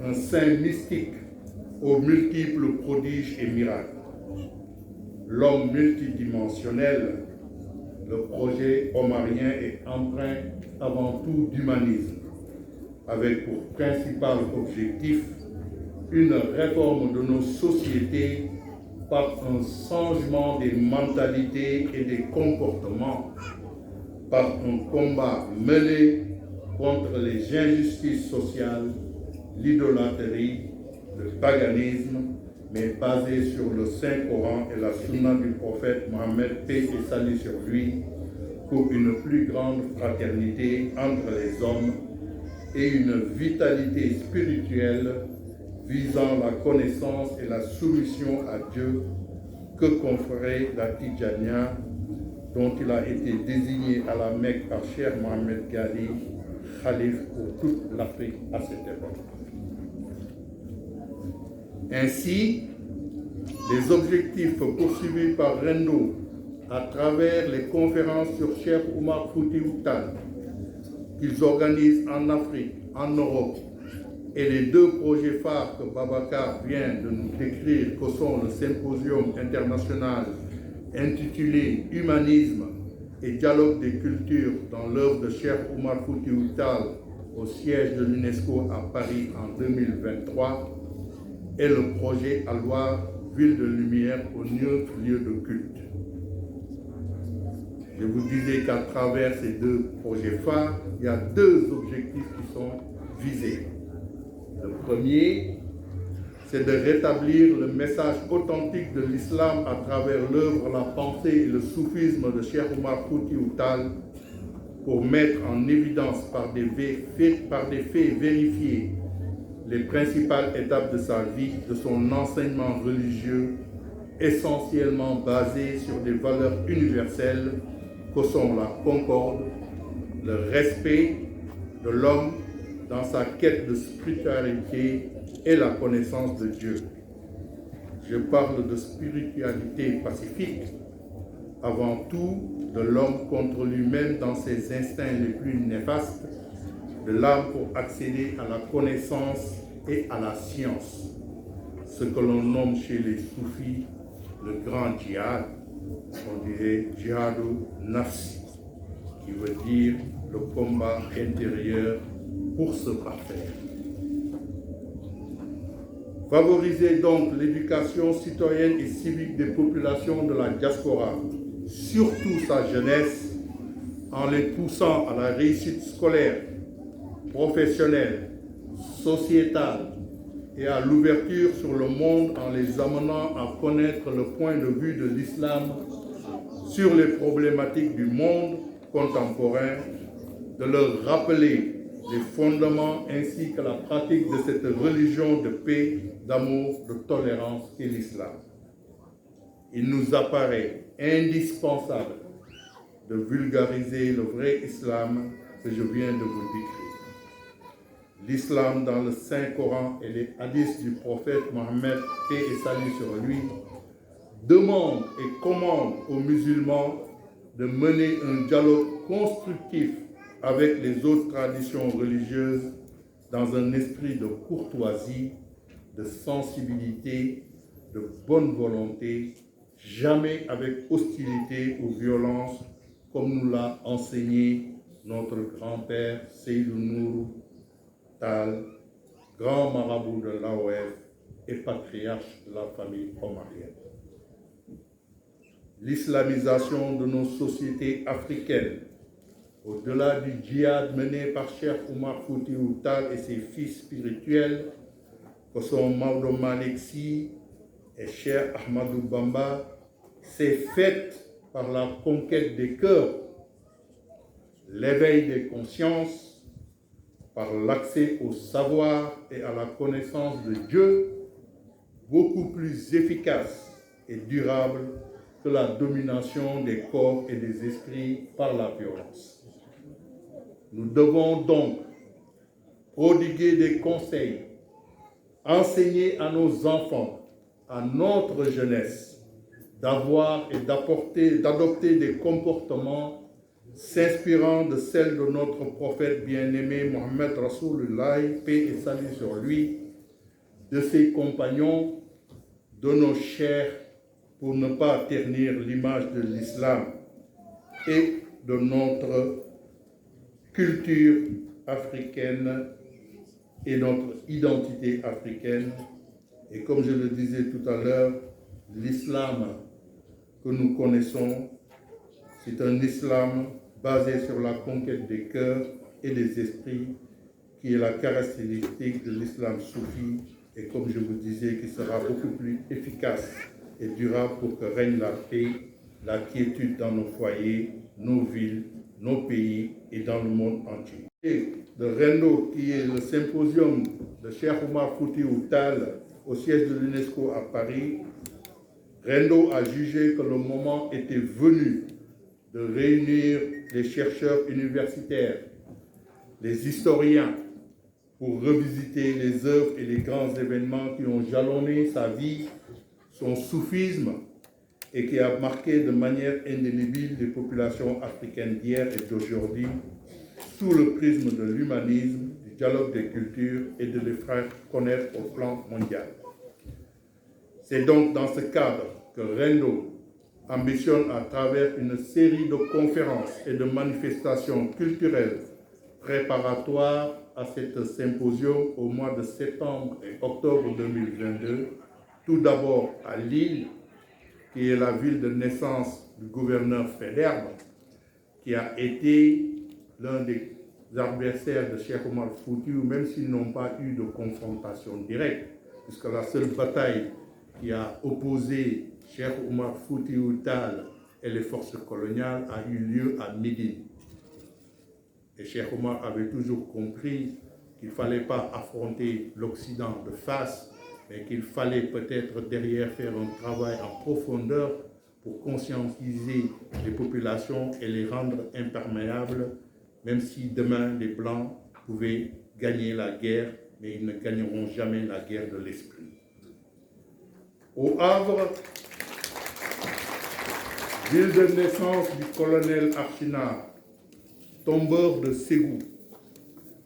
un saint mystique aux multiples prodiges et miracles. L'homme multidimensionnel, le projet omarien est empreint avant tout d'humanisme, avec pour principal objectif une réforme de nos sociétés par un changement des mentalités et des comportements, par un combat mené contre les injustices sociales, l'idolâtrie, le paganisme, mais basé sur le Saint-Coran et la Sunna du prophète Mohammed, paix et salut sur lui, pour une plus grande fraternité entre les hommes et une vitalité spirituelle visant la connaissance et la soumission à Dieu que conférait la Tidjania, dont il a été désigné à la Mecque par Cheikh Mohamed Ghali, Khalif pour toute l'Afrique à cette époque. Ainsi, les objectifs poursuivis par Rendo à travers les conférences sur Cheikh Oumar Foutiyou Tall qu'ils organisent en Afrique, en Europe, et les deux projets phares que Babacar vient de nous décrire, que sont le symposium international intitulé Humanisme et dialogue des cultures dans l'œuvre de Cheikh Oumar Foutiyou Tall au siège de l'UNESCO à Paris en 2023, et le projet Alloire, Ville de Lumière au neutre lieu de culte. Je vous disais qu'à travers ces deux projets phares, il y a deux objectifs qui sont visés. Le premier, c'est de rétablir le message authentique de l'islam à travers l'œuvre, la pensée et le soufisme de Cheikh Oumar Foutiyou Tall pour mettre en évidence par des faits vérifiés les principales étapes de sa vie, de son enseignement religieux, essentiellement basé sur des valeurs universelles que sont la concorde, le respect de l'homme dans sa quête de spiritualité et la connaissance de Dieu. Je parle de spiritualité pacifique, avant tout de l'homme contre lui-même dans ses instincts les plus néfastes, de l'âme pour accéder à la connaissance et à la science, ce que l'on nomme chez les soufis le grand djihad, on dirait djihadu nafsi, qui veut dire le combat intérieur pour se parfaire. Favoriser donc l'éducation citoyenne et civique des populations de la diaspora, surtout sa jeunesse, en les poussant à la réussite scolaire, professionnelle, sociétale et à l'ouverture sur le monde en les amenant à connaître le point de vue de l'islam sur les problématiques du monde contemporain, de leur rappeler les fondements ainsi que la pratique de cette religion de paix, d'amour, de tolérance qu'est l'islam. Il nous apparaît indispensable de vulgariser le vrai islam que je viens de vous décrire. L'islam dans le Saint-Coran et les hadiths du prophète Mohammed, paix et salut sur lui, demande et commande aux musulmans de mener un dialogue constructif avec les autres traditions religieuses dans un esprit de courtoisie, de sensibilité, de bonne volonté, jamais avec hostilité ou violence, comme nous l'a enseigné notre grand-père Seydou Nourou Tall, grand marabout de l'AOF et patriarche de la famille omarienne. L'islamisation de nos sociétés africaines, au-delà du djihad mené par Cheikh Oumar Foutiyou Tall et ses fils spirituels, que sont Maodo Malick Sy et Cheikh Ahmadou Bamba, s'est faite par la conquête des cœurs, l'éveil des consciences, par l'accès au savoir et à la connaissance de Dieu, beaucoup plus efficace et durable que la domination des corps et des esprits par la violence. Nous devons donc prodiguer des conseils, enseigner à nos enfants, à notre jeunesse, d'avoir et d'adopter des comportements s'inspirant de celles de notre prophète bien-aimé Mohammed Rasoulullah, paix et salut sur lui, de ses compagnons, de nos chers, pour ne pas ternir l'image de l'islam et de notre culture africaine et notre identité africaine. Et comme je le disais tout à l'heure, l'islam que nous connaissons, c'est un islam basé sur la conquête des cœurs et des esprits, qui est la caractéristique de l'islam soufi, et comme je vous disais, qui sera beaucoup plus efficace et durable pour que règne la paix, la quiétude dans nos foyers, nos villes, nos pays et dans le monde entier. Et de Rendo, qui est le symposium de Cheikh Oumar Foutiyou Tall au siège de l'UNESCO à Paris, Rendo a jugé que le moment était venu de réunir les chercheurs universitaires, les historiens, pour revisiter les œuvres et les grands événements qui ont jalonné sa vie, son soufisme, et qui a marqué de manière indélébile les populations africaines d'hier et d'aujourd'hui, sous le prisme de l'humanisme, du dialogue des cultures et de les faire connaître au plan mondial. C'est donc dans ce cadre que Rendo ambitionne à travers une série de conférences et de manifestations culturelles préparatoires à cet symposium au mois de septembre et octobre 2022, tout d'abord à Lille, qui est la ville de naissance du gouverneur Faidherbe, qui a été l'un des adversaires de Cheikh Omar Foutiyou, même s'ils n'ont pas eu de confrontation directe, puisque la seule bataille qui a opposé Cheikh Omar Foutiyou Tall et les forces coloniales a eu lieu à Médine. Et Cheikh Omar avait toujours compris qu'il ne fallait pas affronter l'Occident de face, mais qu'il fallait peut-être derrière faire un travail en profondeur pour conscientiser les populations et les rendre imperméables, même si demain les Blancs pouvaient gagner la guerre, mais ils ne gagneront jamais la guerre de l'esprit. Au Havre, ville de naissance du colonel Archinard, tombeur de Ségou.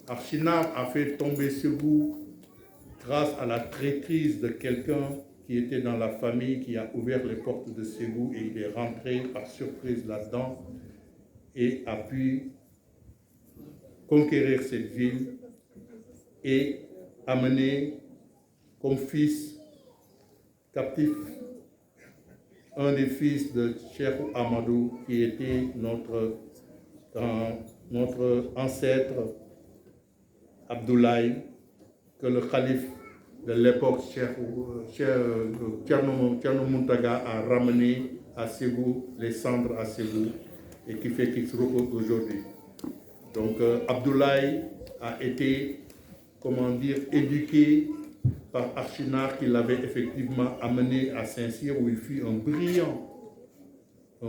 Archinard a fait tomber Ségou grâce à la traîtrise de quelqu'un qui était dans la famille, qui a ouvert les portes de Ségou et il est rentré par surprise là-dedans et a pu conquérir cette ville et amener comme fils captif un des fils de Cheikh Amadou qui était notre ancêtre Abdoulaye, que le calife de l'époque, Thierno Mountaga, a ramené à Ségou, les cendres à Ségou, et qui fait qu'il se repose aujourd'hui. Donc Abdoulaye a été, comment dire, éduqué par Archinard, qui l'avait effectivement amené à Saint-Cyr, où il fut un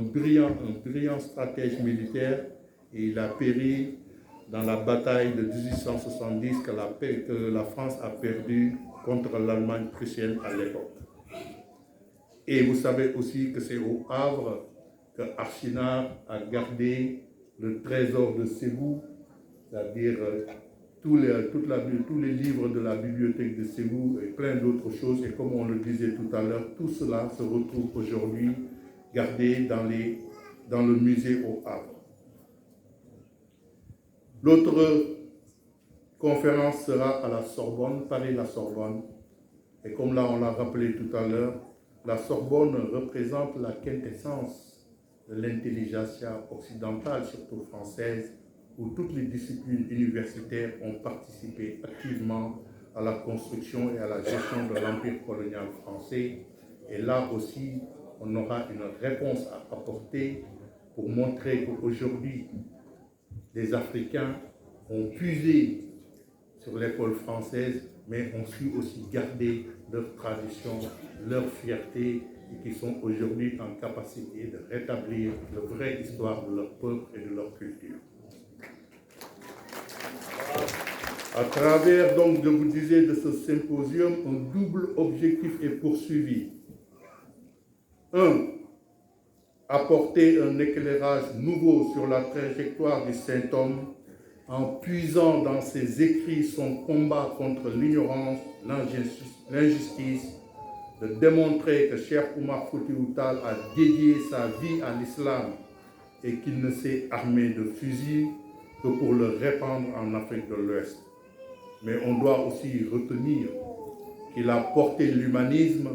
brillant stratège militaire, et il a péri dans la bataille de 1870 que la France a perdue contre l'Allemagne prussienne à l'époque. Et vous savez aussi que c'est au Havre que Archinard a gardé le trésor de Ségou, c'est-à-dire tous les livres de la bibliothèque de Ségou et plein d'autres choses. Et comme on le disait tout à l'heure, tout cela se retrouve aujourd'hui gardé dans le musée au Havre. L'autre conférence sera à la Sorbonne, Paris-la Sorbonne. Et comme là on l'a rappelé tout à l'heure, la Sorbonne représente la quintessence de l'intelligentsia occidentale, surtout française, où toutes les disciplines universitaires ont participé activement à la construction et à la gestion de l'empire colonial français. Et là aussi, on aura une réponse à apporter pour montrer qu'aujourd'hui, les Africains ont puisé sur l'école française, mais ont su aussi garder leur tradition, leur fierté, et qui sont aujourd'hui en capacité de rétablir la vraie histoire de leur peuple et de leur culture. À travers, donc, je vous disais, de ce symposium, un double objectif est poursuivi. Un, apporter un éclairage nouveau sur la trajectoire du Saint-Homme en puisant dans ses écrits son combat contre l'ignorance, l'injustice, de démontrer que Cheikh Omar Foutiyou Tall a dédié sa vie à l'islam et qu'il ne s'est armé de fusil que pour le répandre en Afrique de l'Ouest. Mais on doit aussi retenir qu'il a porté l'humanisme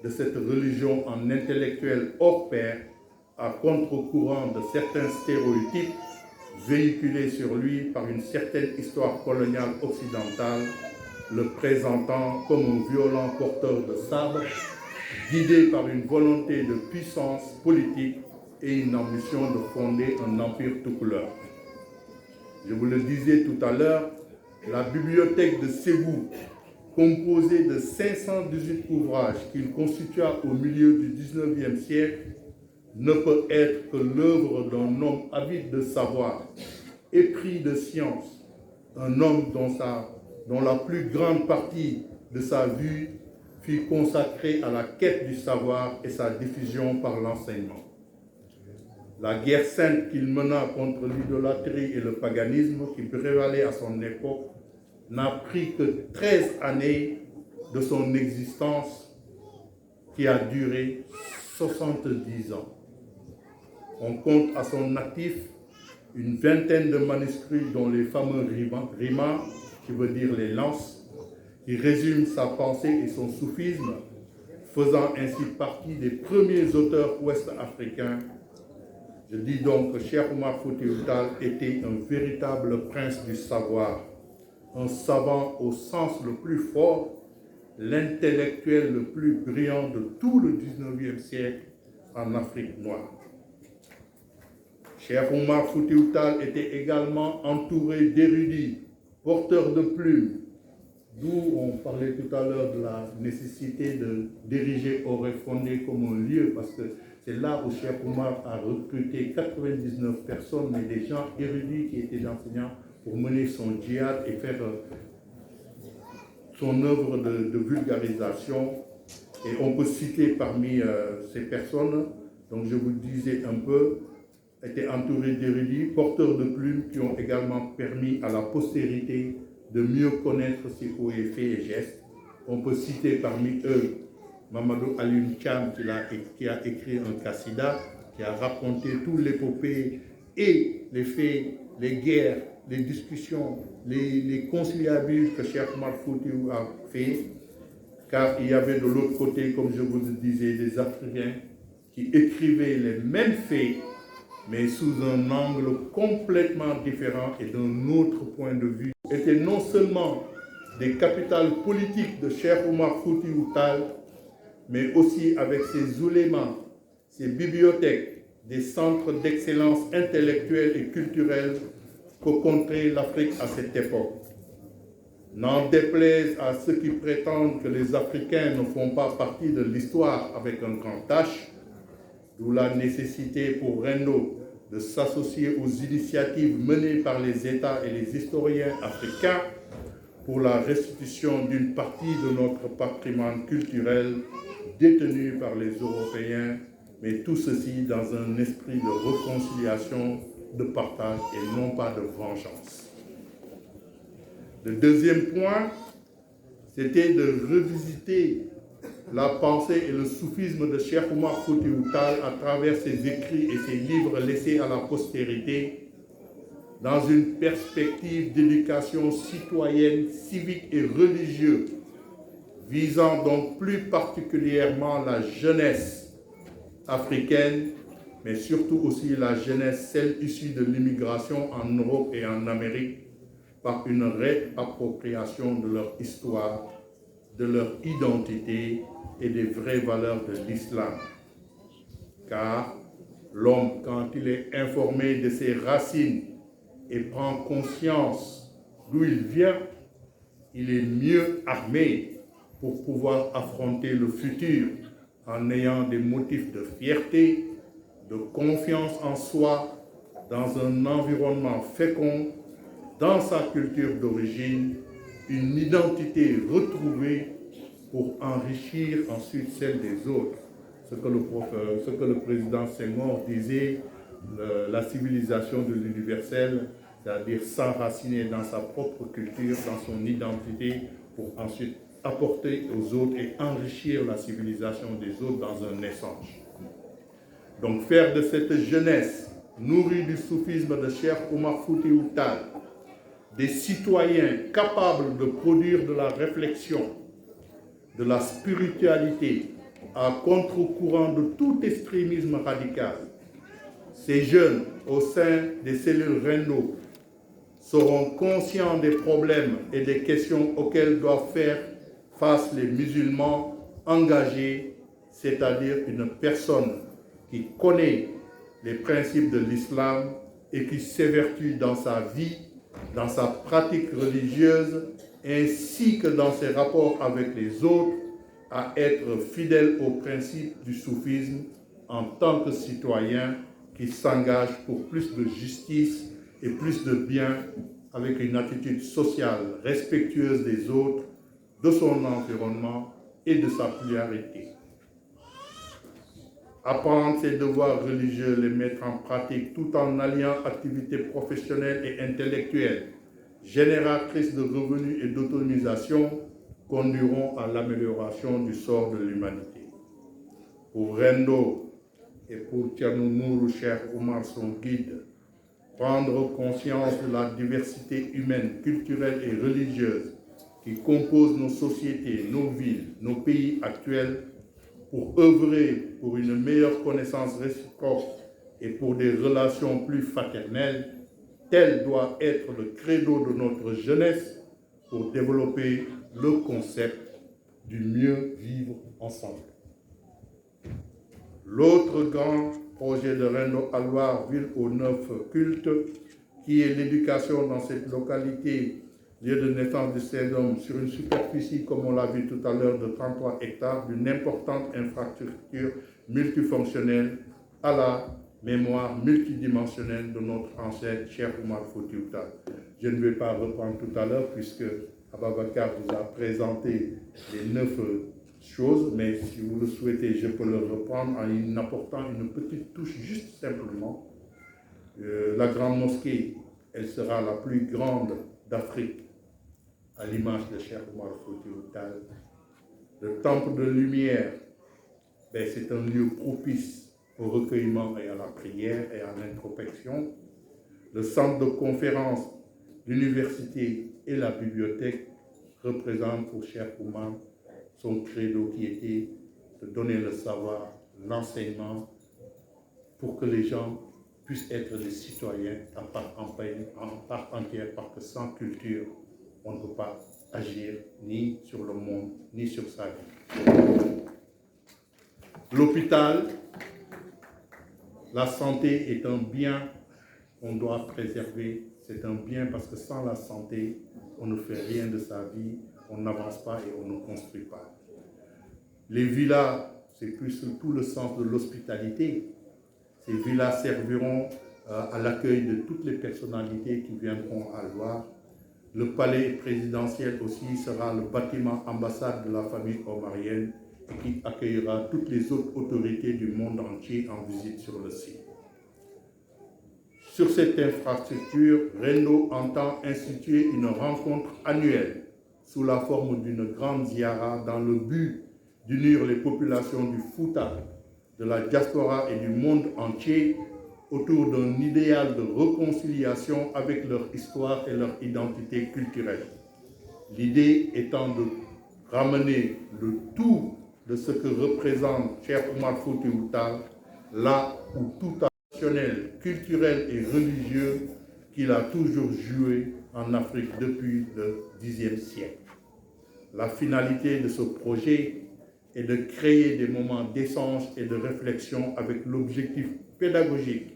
de cette religion en intellectuel hors pair, à contre-courant de certains stéréotypes véhiculés sur lui par une certaine histoire coloniale occidentale, le présentant comme un violent porteur de sabre, guidé par une volonté de puissance politique et une ambition de fonder un empire tout couleur. Je vous le disais tout à l'heure, la bibliothèque de Ségou composé de 518 ouvrages qu'il constitua au milieu du XIXe siècle, ne peut être que l'œuvre d'un homme avide de savoir, épris de science, un homme dont la plus grande partie de sa vie fut consacrée à la quête du savoir et sa diffusion par l'enseignement. La guerre sainte qu'il mena contre l'idolâtrie et le paganisme qui prévalait à son époque n'a pris que 13 années de son existence qui a duré 70 ans. On compte à son actif une vingtaine de manuscrits dont les fameux Rima, qui veut dire les lances, qui résument sa pensée et son soufisme, faisant ainsi partie des premiers auteurs ouest-africains. Je dis donc que Cheikh Oumar Foutiyou Tall était un véritable prince du savoir, un savant au sens le plus fort, l'intellectuel le plus brillant de tout le XIXe siècle en Afrique noire. Cheikh Oumar Foutiyou Tall était également entouré d'érudits, porteurs de plumes, d'où on parlait tout à l'heure de la nécessité d'ériger Oréfondé comme un lieu, parce que c'est là où Cheikh Oumar a recruté 99 personnes, mais des gens érudits qui étaient enseignants pour mener son djihad et faire son œuvre de vulgarisation. Et on peut citer parmi ces personnes, donc je vous disais un peu, était entouré d'érudits, porteurs de plumes qui ont également permis à la postérité de mieux connaître ses hauts et faits et gestes. On peut citer parmi eux Mamadou Alioune Thiam qui a écrit un Kassida, qui a raconté toute l'épopée et les faits, les guerres, les discussions, les conciliabules que Cheikh Oumar Foutiyou a fait, car il y avait de l'autre côté, comme je vous le disais, des Africains qui écrivaient les mêmes faits, mais sous un angle complètement différent et d'un autre point de vue, étaient non seulement des capitales politiques de Cheikh Oumar Foutiyou Tall, mais aussi avec ses oulémas, ses bibliothèques, des centres d'excellence intellectuelle et culturelle que comptait l'Afrique à cette époque. N'en déplaise à ceux qui prétendent que les Africains ne font pas partie de l'histoire avec un grand H, d'où la nécessité pour Rendo de s'associer aux initiatives menées par les États et les historiens africains pour la restitution d'une partie de notre patrimoine culturel détenu par les Européens, mais tout ceci dans un esprit de réconciliation, de partage et non pas de vengeance. Le deuxième point, c'était de revisiter la pensée et le soufisme de Cheikh Oumar Foutiyou Tall à travers ses écrits et ses livres laissés à la postérité dans une perspective d'éducation citoyenne, civique et religieuse, visant donc plus particulièrement la jeunesse africaine, mais surtout aussi la jeunesse, celle issue de l'immigration en Europe et en Amérique, par une réappropriation de leur histoire, de leur identité et des vraies valeurs de l'islam. Car l'homme, quand il est informé de ses racines et prend conscience d'où il vient, il est mieux armé pour pouvoir affronter le futur en ayant des motifs de fierté, de confiance en soi, dans un environnement fécond, dans sa culture d'origine, une identité retrouvée pour enrichir ensuite celle des autres. Ce que le président Senghor disait, la civilisation de l'universel, c'est-à-dire s'enraciner dans sa propre culture, dans son identité, pour ensuite apporter aux autres et enrichir la civilisation des autres dans un échange. Donc faire de cette jeunesse nourrie du soufisme de Cheikh Oumar Foutiyou Tall des citoyens capables de produire de la réflexion, de la spiritualité, à contre-courant de tout extrémisme radical. Ces jeunes, au sein des cellules Rendo, seront conscients des problèmes et des questions auxquelles doivent faire face les musulmans engagés, c'est-à-dire une personne qui connaît les principes de l'islam et qui s'évertue dans sa vie, dans sa pratique religieuse, ainsi que dans ses rapports avec les autres, à être fidèle aux principes du soufisme en tant que citoyen qui s'engage pour plus de justice et plus de bien avec une attitude sociale respectueuse des autres, de son environnement et de sa pluralité. Apprendre ses devoirs religieux, les mettre en pratique tout en alliant activités professionnelles et intellectuelles, génératrices de revenus et d'autonomisation, conduiront à l'amélioration du sort de l'humanité. Pour Rendo et pour Thierno Nourou Cheikh Oumar, son guide, prendre conscience de la diversité humaine, culturelle et religieuse qui compose nos sociétés, nos villes, nos pays actuels, pour œuvrer pour une meilleure connaissance réciproque et pour des relations plus fraternelles, tel doit être le credo de notre jeunesse pour développer le concept du mieux vivre ensemble. L'autre grand projet de Rendo Alwar, ville aux 9 cultes, qui est l'éducation dans cette localité, lieu de naissance de ces hommes, sur une superficie, comme on l'a vu tout à l'heure, de 33 hectares, d'une importante infrastructure multifonctionnelle à la mémoire multidimensionnelle de notre ancêtre, Cheikh Oumar Foutiyou Tall. Je ne vais pas reprendre tout à l'heure, puisque Ababakar vous a présenté les 9 choses, mais si vous le souhaitez, je peux le reprendre en apportant une petite touche, juste simplement. La grande mosquée, elle sera la plus grande d'Afrique, à l'image de Cheikh Oumar Foutiyou Tall. Le temple de lumière, c'est un lieu propice au recueillement et à la prière et à l'introspection. Le centre de conférence, l'université et la bibliothèque représentent pour Cheikh Oumar son credo qui était de donner le savoir, l'enseignement, pour que les gens puissent être des citoyens en part entière, parce que sans culture, on ne peut pas agir ni sur le monde, ni sur sa vie. L'hôpital, la santé est un bien qu'on doit préserver. C'est un bien parce que sans la santé, on ne fait rien de sa vie, on n'avance pas et on ne construit pas. Les villas, c'est plus surtout le sens de l'hospitalité. Ces villas serviront à l'accueil de toutes les personnalités qui viendront à Loire. Le palais présidentiel aussi sera le bâtiment ambassade de la famille omarienne et qui accueillera toutes les autres autorités du monde entier en visite sur le site. Sur cette infrastructure, Rendo entend instituer une rencontre annuelle sous la forme d'une grande ziara dans le but d'unir les populations du Fouta, de la diaspora et du monde entier autour d'un idéal de réconciliation avec leur histoire et leur identité culturelle. L'idée étant de ramener le tout de ce que représente Cheikh Oumar Foutiyou Tall, là où tout traditionnel, culturel et religieux qu'il a toujours joué en Afrique depuis le Xe siècle. La finalité de ce projet est de créer des moments d'échange et de réflexion avec l'objectif pédagogique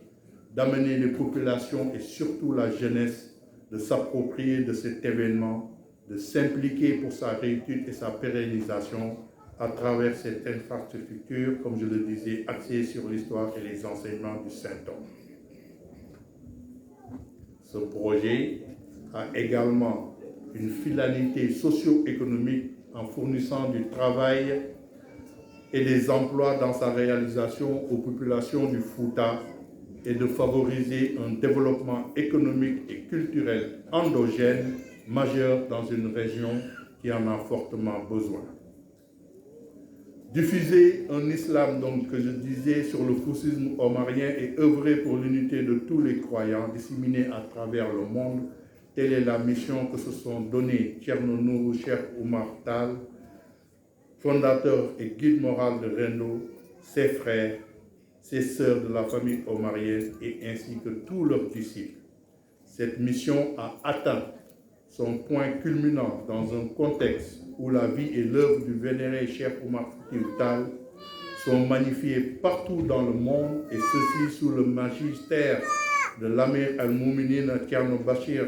d'amener les populations et surtout la jeunesse de s'approprier de cet événement, de s'impliquer pour sa réussite et sa pérennisation à travers cette infrastructure, comme je le disais, axée sur l'histoire et les enseignements du Saint-Homme. Ce projet a également une finalité socio-économique en fournissant du travail et des emplois dans sa réalisation aux populations du Fouta et de favoriser un développement économique et culturel endogène majeur dans une région qui en a fortement besoin. Diffuser un islam, donc, que je disais, sur le foussisme omarien et œuvrer pour l'unité de tous les croyants disséminés à travers le monde, telle est la mission que se sont donnés Thierno Nourou Cheikh Oumar Tall, fondateur et guide moral de Rendo, ses frères, ses sœurs de la famille omarienne et ainsi que tous leurs disciples. Cette mission a atteint son point culminant dans un contexte où la vie et l'œuvre du vénéré Cheikh Oumar Foutiyou Tall sont magnifiées partout dans le monde et ceci sous le magistère de l'Amir al-Mouminin Thierno Bachir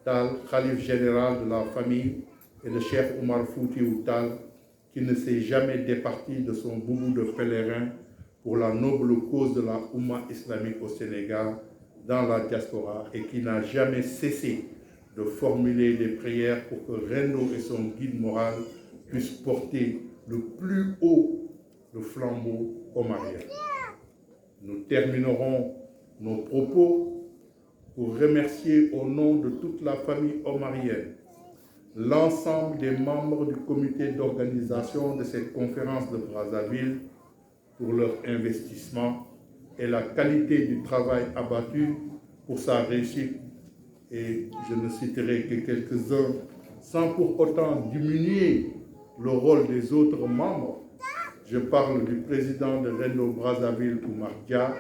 Tall, calife général de la famille, et de Cheikh Oumar Foutiyou Tall, qui ne s'est jamais départi de son boubou de pèlerin pour la noble cause de la Oumma islamique au Sénégal, dans la diaspora, et qui n'a jamais cessé de formuler des prières pour que Rendo et son guide moral puissent porter le plus haut le flambeau omarien. Nous terminerons nos propos pour remercier au nom de toute la famille omarienne l'ensemble des membres du comité d'organisation de cette conférence de Brazzaville pour leur investissement et la qualité du travail abattu pour sa réussite. Et je ne citerai que quelques-uns sans pour autant diminuer le rôle des autres membres. Je parle du président de Rendo Brazzaville, Oumar Dia,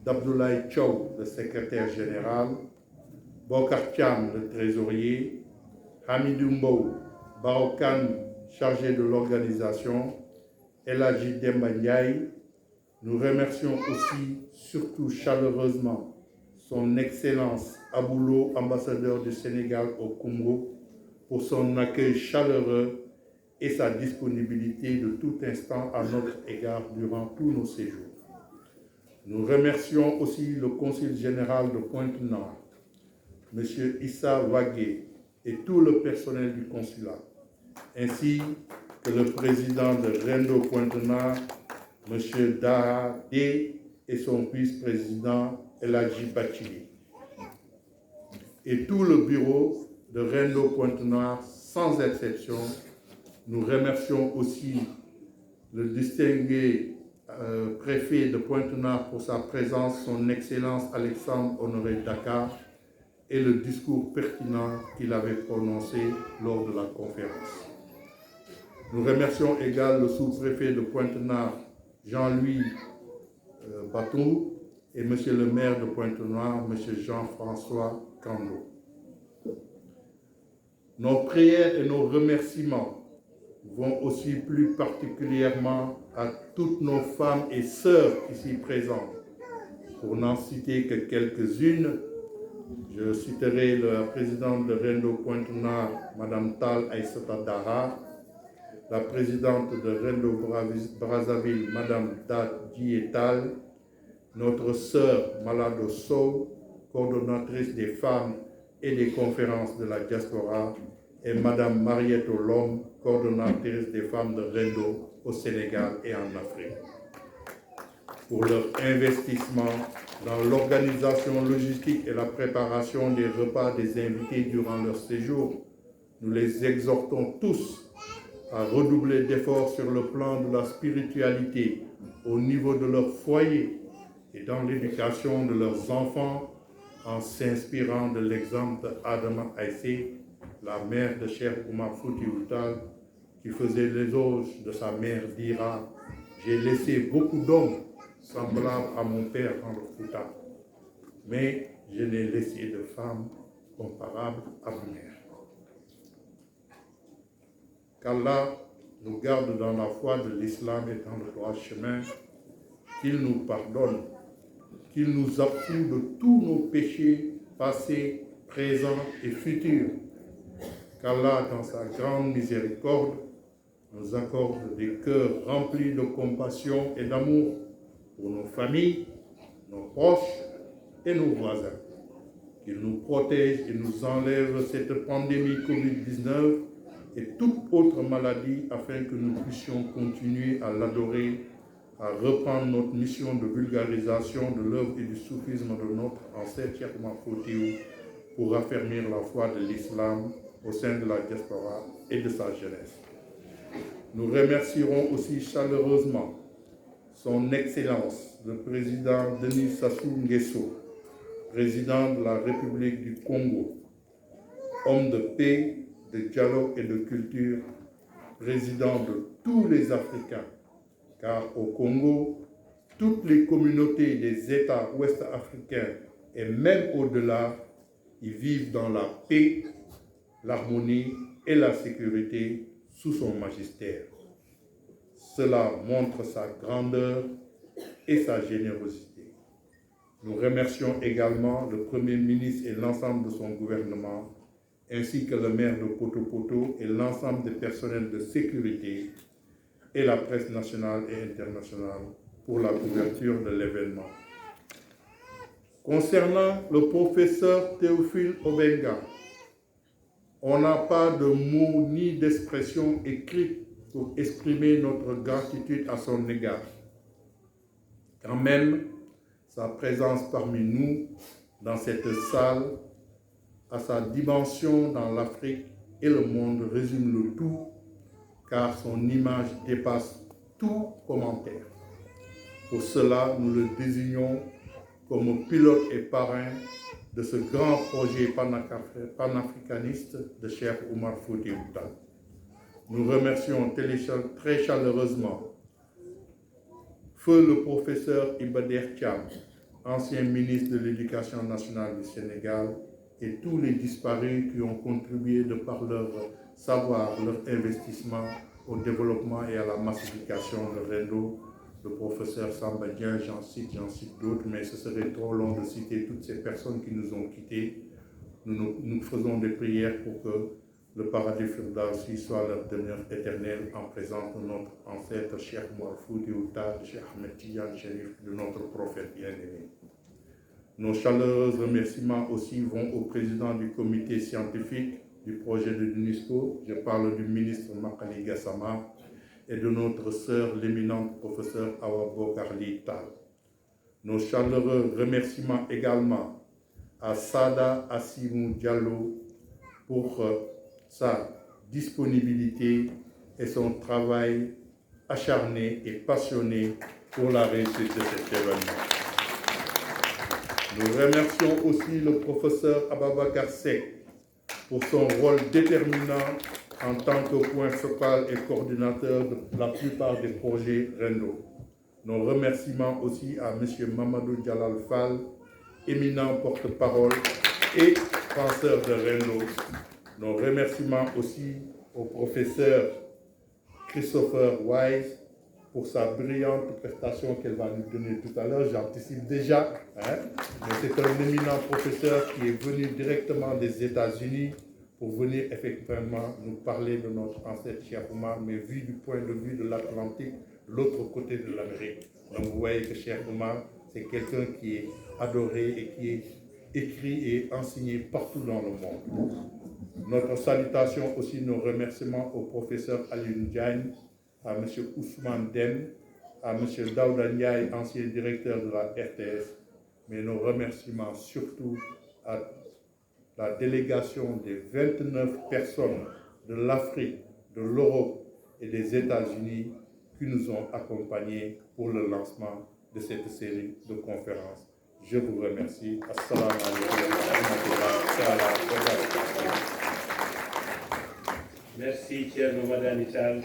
d'Abdoulaye Chow, le secrétaire général, Bokar Thiam, le trésorier, Hamidou Mbow, Barokan, chargé de l'organisation, Eladji Demba Ndiaye. Nous remercions aussi, surtout chaleureusement, son Excellence Aboulo, ambassadeur du Sénégal au Congo, pour son accueil chaleureux et sa disponibilité de tout instant à notre égard durant tous nos séjours. Nous remercions aussi le Consul général de Pointe-Noire, M. Issa Wagué, et tout le personnel du consulat, ainsi que le président de Rendo Pointe-Noire, M. Daha D, et son vice-président Eladji Bachili, et tout le bureau de Rendo Pointe-Noire, sans exception. Nous remercions aussi le distingué préfet de Pointe-Noire pour sa présence, son Excellence Alexandre Honoré Dakar, et le discours pertinent qu'il avait prononcé lors de la conférence. Nous remercions également le sous-préfet de Pointe-Noire, Jean-Louis Batou, et monsieur le maire de Pointe-Noire, monsieur Jean-François Kando. Nos prières et nos remerciements vont aussi plus particulièrement à toutes nos femmes et sœurs ici présentes. Pour n'en citer que quelques-unes, je citerai la présidente de Rendo Pointe-Noire, Mme Tal Aïssata Dara, la présidente de Rendo Brazzaville, Mme Dat Dietal, notre sœur Malado Sow, coordonnatrice des femmes et des conférences de la diaspora, et Mme Mariette Olom, coordonnatrice des femmes de Rendo au Sénégal et en Afrique, pour leur investissement dans l'organisation logistique et la préparation des repas des invités durant leur séjour. Nous les exhortons tous à redoubler d'efforts sur le plan de la spiritualité au niveau de leur foyer et dans l'éducation de leurs enfants en s'inspirant de l'exemple d'Adama Aïssé, la mère de Cheikh Oumar Foutiyou Tall, qui faisait l'éloge de sa mère d'Ira. J'ai laissé beaucoup d'hommes semblables à mon père dans le Fouta, mais je n'ai laissé de femmes comparables à ma mère. Qu'Allah nous garde dans la foi de l'islam et dans le droit chemin, qu'il nous pardonne, qu'il nous approuve de tous nos péchés passés, présents et futurs. Qu'Allah, dans sa grande miséricorde, nous accorde des cœurs remplis de compassion et d'amour pour nos familles, nos proches et nos voisins. Qu'il nous protège et nous enlève cette pandémie Covid-19 et toute autre maladie afin que nous puissions continuer à l'adorer, à reprendre notre mission de vulgarisation de l'œuvre et du soufisme de notre ancêtre Cheikh Oumar Foutiyou pour affermir la foi de l'islam au sein de la diaspora et de sa jeunesse. Nous remercierons aussi chaleureusement son Excellence, le président Denis Sassou Nguesso, président de la République du Congo, homme de paix, de dialogue et de culture, président de tous les Africains, car au Congo, toutes les communautés des États ouest-africains et même au-delà, ils vivent dans la paix, l'harmonie et la sécurité sous son magistère. Cela montre sa grandeur et sa générosité. Nous remercions également le Premier ministre et l'ensemble de son gouvernement, ainsi que le maire de Poto et l'ensemble des personnels de sécurité et la presse nationale et internationale pour la couverture de l'événement. Concernant le professeur Théophile Obenga, on n'a pas de mots ni d'expression écrite pour exprimer notre gratitude à son égard. Quand même, sa présence parmi nous dans cette salle, à sa dimension dans l'Afrique et le monde, résume le tout, car son image dépasse tout commentaire. Pour cela, nous le désignons comme pilote et parrain de ce grand projet panafricaniste de Cheikh Oumar Foutiyou Tall. Nous remercions très chaleureusement Feu le professeur Ibader Thiam, ancien ministre de l'Éducation nationale du Sénégal, et tous les disparus qui ont contribué de par leur savoir, leur investissement au développement et à la massification de Rendo, le professeur Samba Dieng, j'en cite d'autres, mais ce serait trop long de citer toutes ces personnes qui nous ont quittés. Nous faisons des prières pour que le paradis Firdausi soit leur demeure éternelle en présence de notre ancêtre Cheikh Oumar Foutiyou Tall, Cheikh Ahmed Tidiane Chérif, de notre prophète bien-aimé. Nos chaleureux remerciements aussi vont au président du comité scientifique du projet de l'UNESCO, je parle du ministre Makali Gassama, et de notre sœur, l'éminente professeure Awa Bokarli Tall. Nos chaleureux remerciements également à Sada Assimou Diallo pour sa disponibilité et son travail acharné et passionné pour la réussite de cet événement. Nous remercions aussi le professeur Ababakar Seck pour son rôle déterminant en tant que point focal et coordinateur de la plupart des projets Rendo. Nos remerciements aussi à M. Mamadou Djalal Fall, éminent porte-parole et penseur de Rendo. Nos remerciements aussi au professeur Christopher Wise pour sa brillante prestation qu'elle va nous donner tout à l'heure. J'anticipe déjà, mais c'est un éminent professeur qui est venu directement des États-Unis pour venir effectivement nous parler de notre ancêtre Cheikh Oumar, mais vu du point de vue de l'Atlantique, l'autre côté de l'Amérique. Donc vous voyez que Cheikh Oumar, c'est quelqu'un qui est adoré et qui est écrit et enseigné partout dans le monde. Notre salutation aussi, nos remerciements au professeur Alioune Diagne, à M. Ousmane Dem, à M. Daouda Ndiaye, ancien directeur de la RTS, mais nos remerciements surtout à la délégation des 29 personnes de l'Afrique, de l'Europe et des États-Unis qui nous ont accompagnés pour le lancement de cette série de conférences. Je vous remercie. Assalamu alaikum. Merci, Thierno Madani Tall.